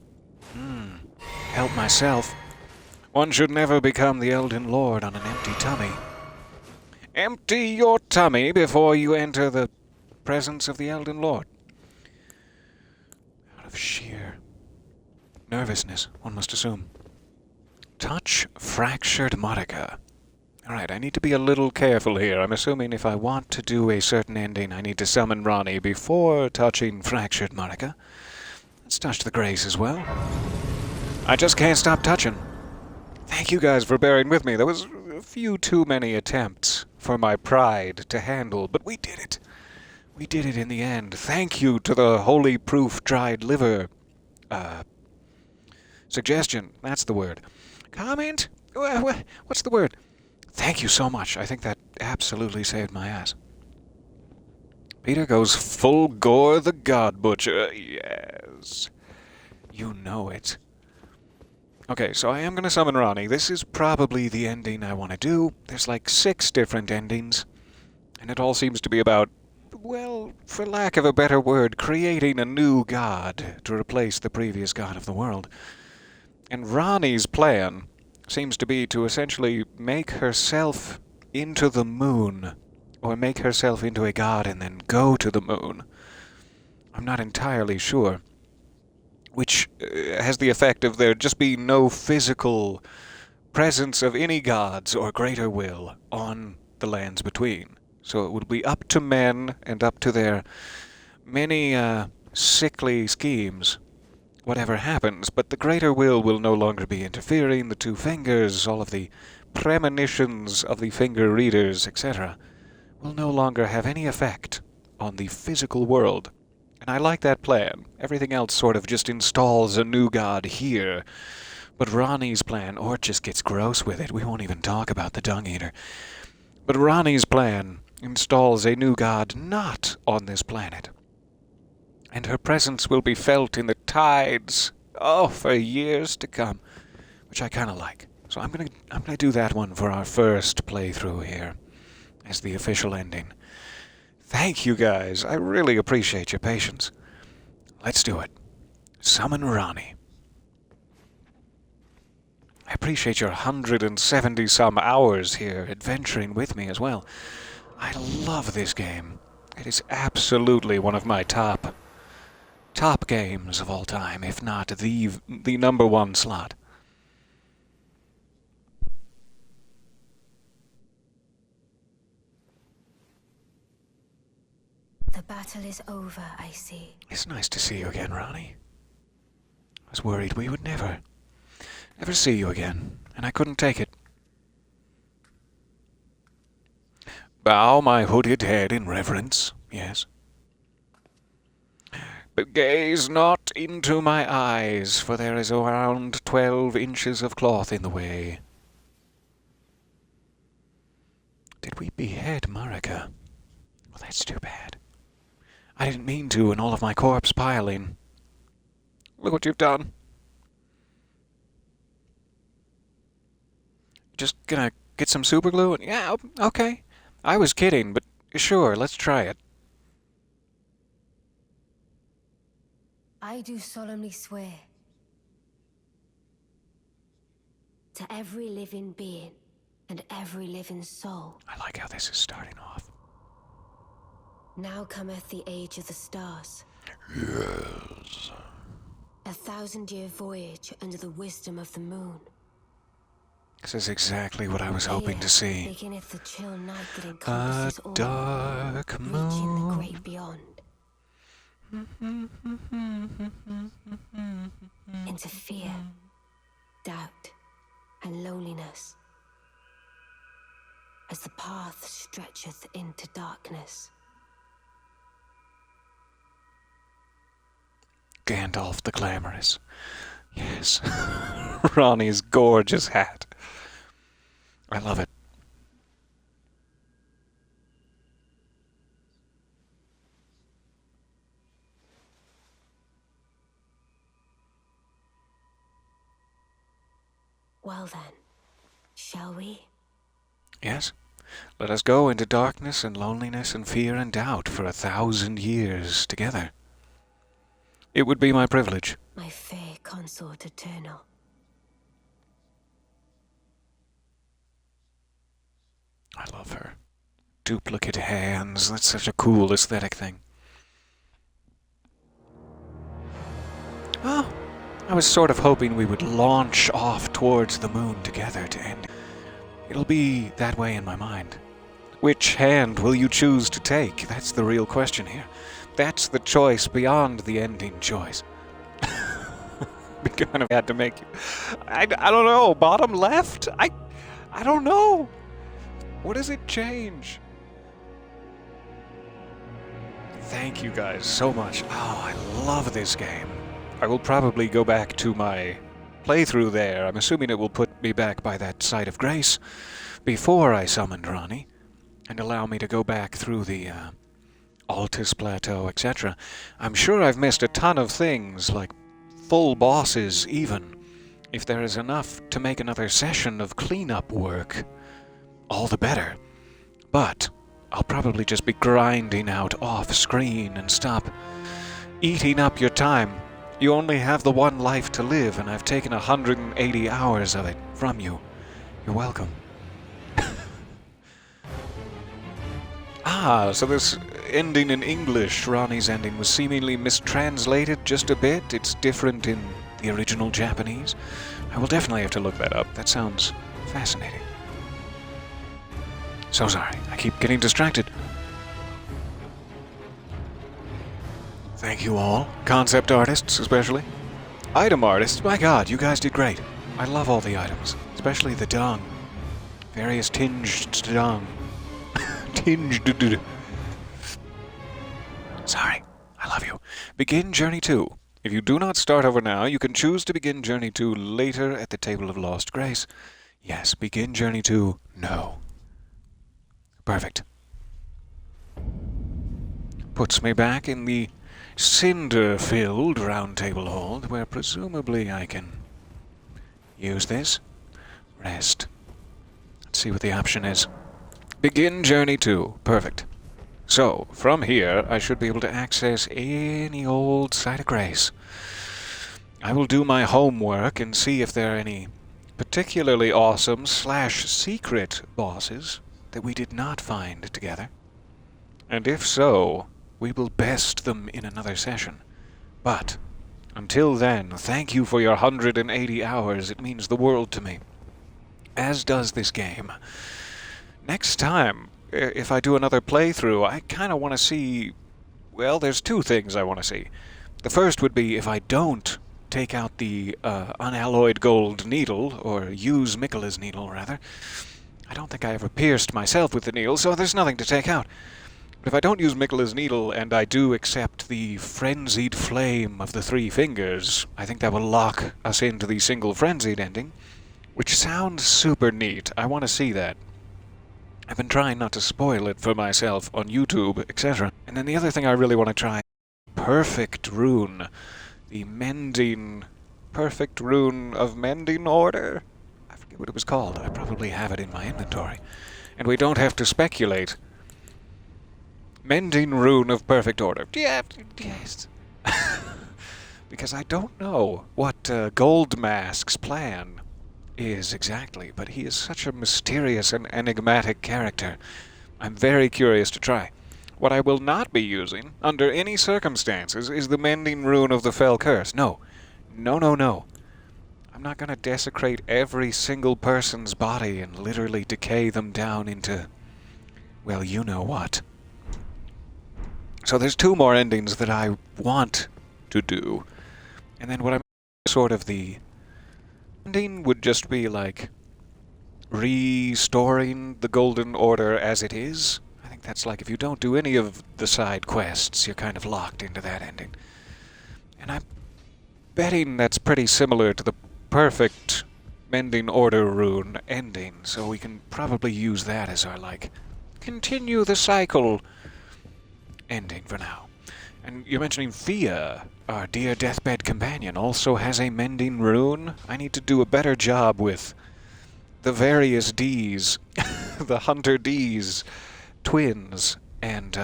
help myself. One should never become the Elden Lord on an empty tummy. Empty your tummy before you enter the presence of the Elden Lord. Out of sheer nervousness, one must assume. Touch fractured Marika. Alright, I need to be a little careful here. I'm assuming if I want to do a certain ending, I need to summon Ronnie before touching fractured Marika. Let's touch the grace as well. I just can't stop touching. Thank you guys for bearing with me. There was a few too many attempts for my pride to handle, but we did it. We did it in the end. Thank you to the Holy Proof Dried Liver suggestion. That's the word. Comment? What's the word? Thank you so much. I think that absolutely saved my ass. Peter goes full Gore the God Butcher. Yes. You know it. Okay, so I am going to summon Ronnie. This is probably the ending I want to do. There's like 6 different endings. And it all seems to be about, well, for lack of a better word, creating a new god to replace the previous god of the world. And Ronnie's plan seems to be to essentially make herself into the moon, or make herself into a god and then go to the moon. I'm not entirely sure. Which has the effect of there just being no physical presence of any gods or greater will on the lands between. So it would be up to men and up to their many sickly schemes, whatever happens, but the greater will no longer be interfering. The 2 fingers, all of the premonitions of the finger readers, etc., will no longer have any effect on the physical world. And I like that plan. Everything else sort of just installs a new god here. But Ronnie's plan, or it just gets gross with it. We won't even talk about the Dung Eater. But Ronnie's plan installs a new god not on this planet. And her presence will be felt in the tides, for years to come, which I kind of like. So I'm gonna do that one for our first playthrough here, as the official ending. Thank you guys. I really appreciate your patience. Let's do it. Summon Ronnie. I appreciate your 170-some hours here adventuring with me as well. I love this game. It is absolutely one of my top games of all time, if not the number one slot. The battle is over, I see. It's nice to see you again, Ronnie. I was worried we would never see you again, and I couldn't take it. Bow my hooded head in reverence, yes. But gaze not into my eyes, for there is around 12 inches of cloth in the way. Did we behead Marika? Well, that's too bad. I didn't mean to in all of my corpse piling. Look what you've done. Just gonna get some super glue and... Yeah, okay. I was kidding, but sure, let's try it. I do solemnly swear to every living being and every living soul. I like how this is starting off. Now cometh the age of the stars. Yes. 1,000-year voyage under the wisdom of the moon. This is exactly what I was hoping to see. Beginneth the chill night that A encompasses all, dark reaching the moon. great beyond. Into fear, doubt, and loneliness, as the path stretcheth into darkness. Gandalf the Glamorous. Yes. Ronnie's gorgeous hat. I love it. Well then, shall we? Yes. Let us go into darkness and loneliness and fear and doubt for 1,000 years together. It would be my privilege. My fair consort eternal. I love her. Duplicate hands. That's such a cool aesthetic thing. Oh, I was sort of hoping we would launch off towards the moon together to end. It'll be that way in my mind. Which hand will you choose to take? That's the real question here. That's the choice beyond the ending choice. We kind of had to make you... I don't know. Bottom left? I don't know. What does it change? Thank you guys so much. Oh, I love this game. I will probably go back to my playthrough there. I'm assuming it will put me back by that site of grace before I summoned Ronnie and allow me to go back through the Altus Plateau, etc. I'm sure I've missed a ton of things, like full bosses even. If there is enough to make another session of cleanup work, all the better. But I'll probably just be grinding out off-screen and stop eating up your time. You only have the one life to live, and I've taken 180 hours of it from you. You're welcome. Ah, so this ending in English, Ronnie's ending, was seemingly mistranslated just a bit. It's different in the original Japanese. I will definitely have to look that up. That sounds fascinating. So sorry, I keep getting distracted. Thank you all. Concept artists, especially. Item artists, my god, you guys did great. I love all the items, especially the dung. Various tinged dung. Tinged. Sorry, I love you. Begin Journey 2. If you do not start over now, you can choose to begin Journey 2 later at the Table of Lost Grace. Yes, begin Journey 2 no. Perfect. Puts me back in the cinder-filled round table hold, where presumably I can use this. Rest. Let's see what the option is. Begin Journey 2. Perfect. So, from here, I should be able to access any old site of grace. I will do my homework and see if there are any particularly awesome / secret bosses that we did not find together. And if so, we will best them in another session. But until then, thank you for your 180 hours. It means the world to me. As does this game. Next time, if I do another playthrough, I kind of want to see... Well, there's two things I want to see. The first would be if I don't take out the unalloyed gold needle, or use Miquella's needle, rather. I don't think I ever pierced myself with the needle, so there's nothing to take out. But if I don't use Miquella's needle, and I do accept the frenzied flame of the 3 fingers, I think that will lock us into the single frenzied ending, which sounds super neat. I want to see that. I've been trying not to spoil it for myself on YouTube, etc. And then the other thing I really want to try, Perfect Rune. The mending... Perfect Rune of Mending Order? I forget what it was called. I probably have it in my inventory. And we don't have to speculate. Mending Rune of Perfect Order. Yeah, yes. Because I don't know what Goldmask's plan is exactly, but he is such a mysterious and enigmatic character. I'm very curious to try. What I will not be using, under any circumstances, is the Mending Rune of the Fell Curse. No. No, no, no. I'm not going to desecrate every single person's body and literally decay them down into... well, you know what. So there's 2 more endings that I want to do. And then what I'm... sort of the... ending would just be like... restoring the Golden Order as it is. I think that's like if you don't do any of the side quests, you're kind of locked into that ending. And I'm betting that's pretty similar to the perfect Mending Order rune ending, so we can probably use that as our, like, continue the cycle ending for now. And you're mentioning Fia, our dear deathbed companion, also has a Mending rune. I need to do a better job with the various Ds, the Hunter Ds, twins, and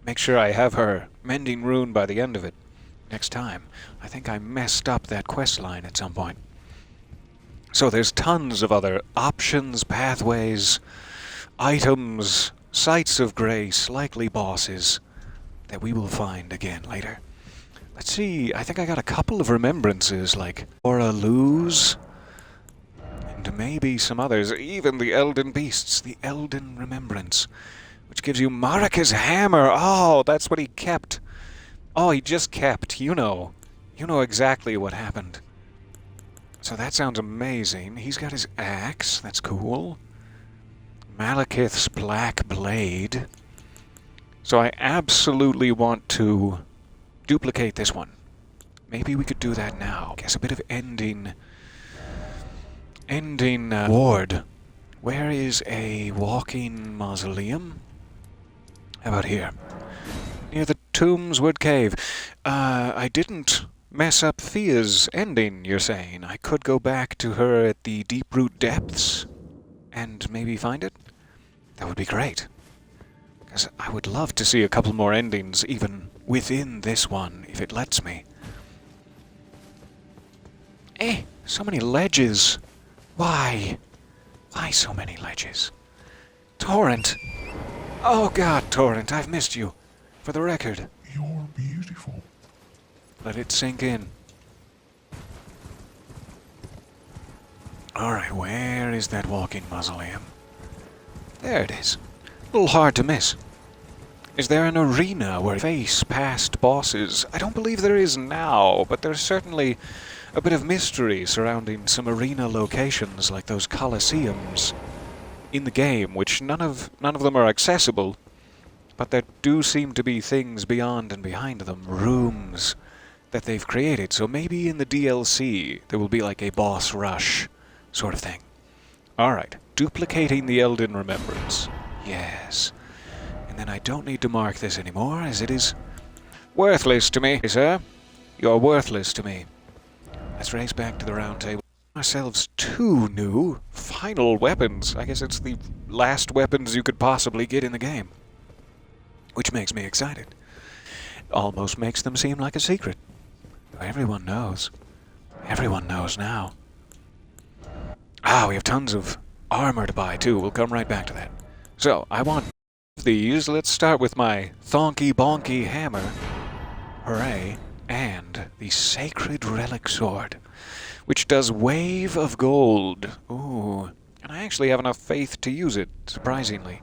make sure I have her Mending rune by the end of it next time. I think I messed up that quest line at some point. So there's tons of other options, pathways, items, sites of grace, likely bosses that we will find again later. Let's see, I think I got a couple of remembrances, like Aura Luz, and maybe some others, even the Elden Beasts, the Elden Remembrance, which gives you Marika's hammer. Oh, that's what he kept. Oh, he just kept, you know. You know exactly what happened. So that sounds amazing. He's got his axe, that's cool. Malekith's Black Blade. So I absolutely want to duplicate this one. Maybe we could do that now. Guess a bit of ending ward. Where is a walking mausoleum? How about here? Near the Tombswood Cave. I didn't mess up Fia's ending, you're saying. I could go back to her at the Deep-Root Depths and maybe find it? That would be great. Because I would love to see a couple more endings even within this one, if it lets me. So many ledges. Why? Why so many ledges? Torrent! Oh god, Torrent, I've missed you. For the record. You're beautiful. Let it sink in. Alright, where is that walking mausoleum? There it is. A little hard to miss. Is there an arena where we face past bosses? I don't believe there is now, but there's certainly a bit of mystery surrounding some arena locations like those coliseums in the game, which none of them are accessible, but there do seem to be things beyond and behind them, rooms that they've created. So maybe in the DLC there will be like a boss rush sort of thing. Alright, duplicating the Elden Remembrance. Yes. And then I don't need to mark this anymore, as it is worthless to me, sir. You're worthless to me. Let's race back to the round table. Ourselves 2 new final weapons. I guess it's the last weapons you could possibly get in the game. Which makes me excited. Almost makes them seem like a secret. Everyone knows. Everyone knows now. Ah, we have tons of armor to buy, too. We'll come right back to that. So, I want these. Let's start with my thonky bonky hammer. Hooray. And the Sacred Relic Sword, which does Wave of Gold. Ooh. And I actually have enough faith to use it, surprisingly.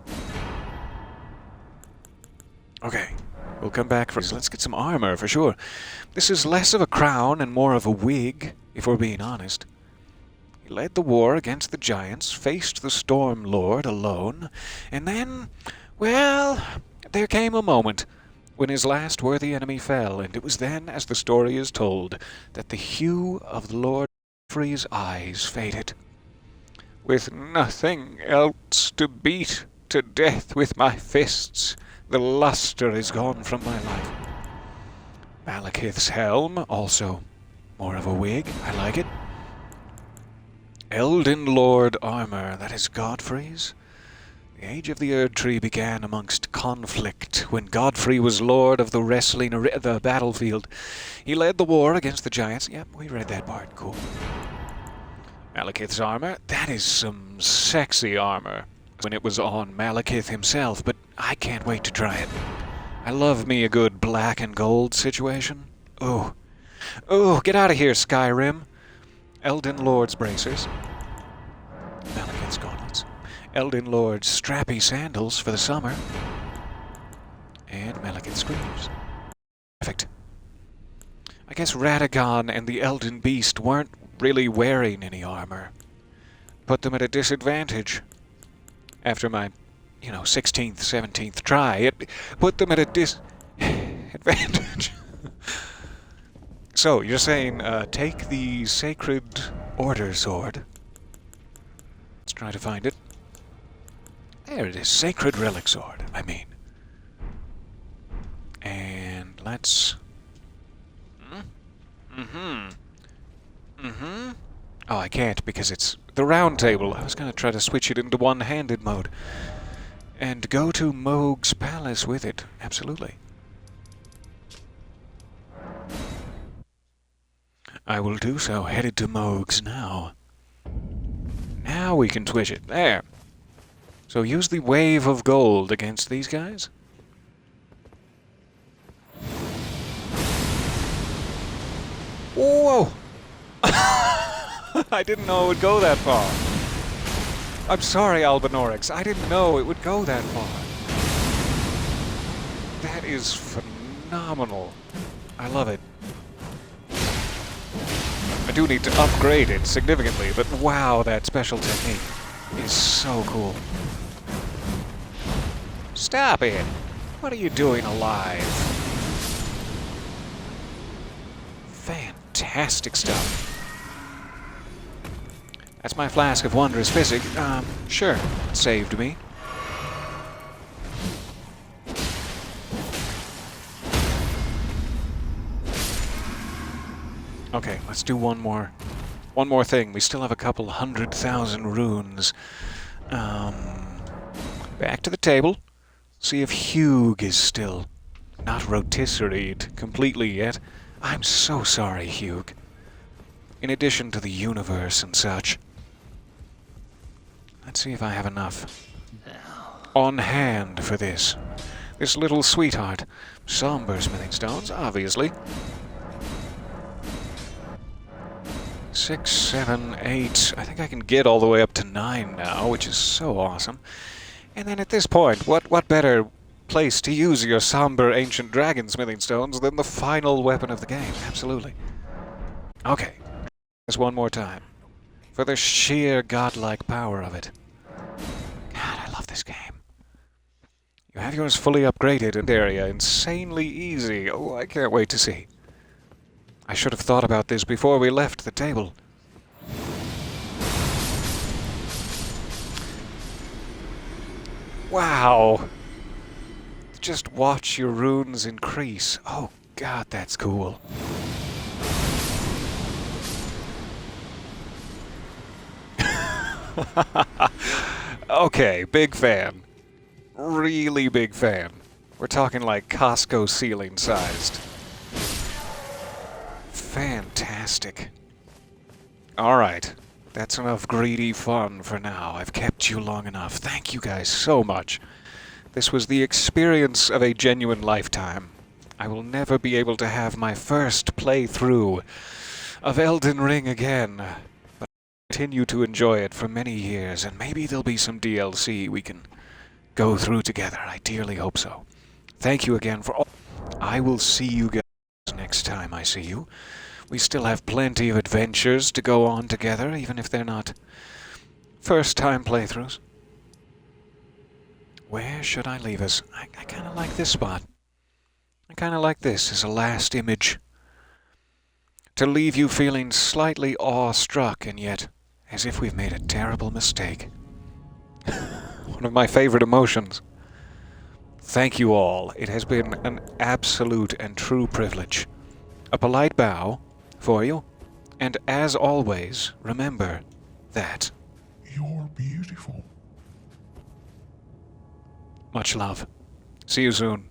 Okay. We'll come back for... Let's get some armor, for sure. This is less of a crown and more of a wig, if we're being honest. He led the war against the giants, faced the Storm Lord alone, and then, well, there came a moment when his last worthy enemy fell, and it was then, as the story is told, that the hue of the Lord Godfrey's eyes faded. With nothing else to beat to death with my fists, the luster is gone from my life. Malekith's helm, also more of a wig. I like it. Elden Lord armor, that is Godfrey's. The age of the Erd Tree began amongst conflict when Godfrey was lord of the the battlefield. He led the war against the giants. Yep, we read that part. Cool. Malekith's armor, that is some sexy armor when it was on Malekith himself, but I can't wait to try it. I love me a good black and gold situation. Ooh. Ooh, get out of here, Skyrim. Elden Lord's bracers. Malekith's gauntlets. Elden Lord's strappy sandals for the summer. And Malekith's greaves. Perfect. I guess Radagon and the Elden Beast weren't really wearing any armor. Put them at a disadvantage. After my, 16th, 17th try, it put them at a disadvantage. So, you're saying, take the Sacred Order Sword. Let's try to find it. There it is, Sacred Relic Sword, I mean. And let's... Oh, I can't because it's the round table. I was going to try to switch it into one-handed mode. And go to Mohg's palace with it. Absolutely. I will do so. Headed to Mohg's now. Now we can twitch it. There. So use the Wave of Gold against these guys. Whoa! I didn't know it would go that far. I'm sorry, Albinorix. I didn't know it would go that far. That is phenomenal. I love it. I do need to upgrade it significantly, but wow, that special technique is so cool. Stop it! What are you doing alive? Fantastic stuff. That's my flask of wondrous physic. Sure. It saved me. Okay, let's do one more thing. We still have a couple 100,000 runes. Back to the table. See if Hugh is still not rotisseried completely yet. I'm so sorry, Hugh. In addition to the universe and such. Let's see if I have enough on hand for this. This little sweetheart. Somber smithing stones, obviously. 6, 7, 8. I think I can get all the way up to 9 now, which is so awesome. And then at this point, what better place to use your somber ancient dragon smithing stones than the final weapon of the game? Absolutely. Okay. Just one more time. For the sheer godlike power of it. God, I love this game. You have yours fully upgraded in the area. Insanely easy. Oh, I can't wait to see. I should have thought about this before we left the table. Wow. Just watch your runes increase. Oh, God, that's cool. Okay, big fan. Really big fan. We're talking like Costco ceiling sized. Fantastic. Alright. That's enough greedy fun for now. I've kept you long enough. Thank you guys so much. This was the experience of a genuine lifetime. I will never be able to have my first playthrough of Elden Ring again, but I'll continue to enjoy it for many years, and maybe there'll be some DLC we can go through together. I dearly hope so. Thank you again for all. I will see you guys next time I see you. We still have plenty of adventures to go on together, even if they're not first-time playthroughs. Where should I leave us? I kind of like this spot. I kind of like this as a last image. To leave you feeling slightly awestruck, and yet as if we've made a terrible mistake. One of my favorite emotions. Thank you all. It has been an absolute and true privilege. A polite bow for you, and as always, remember that. You're beautiful. Much love. See you soon.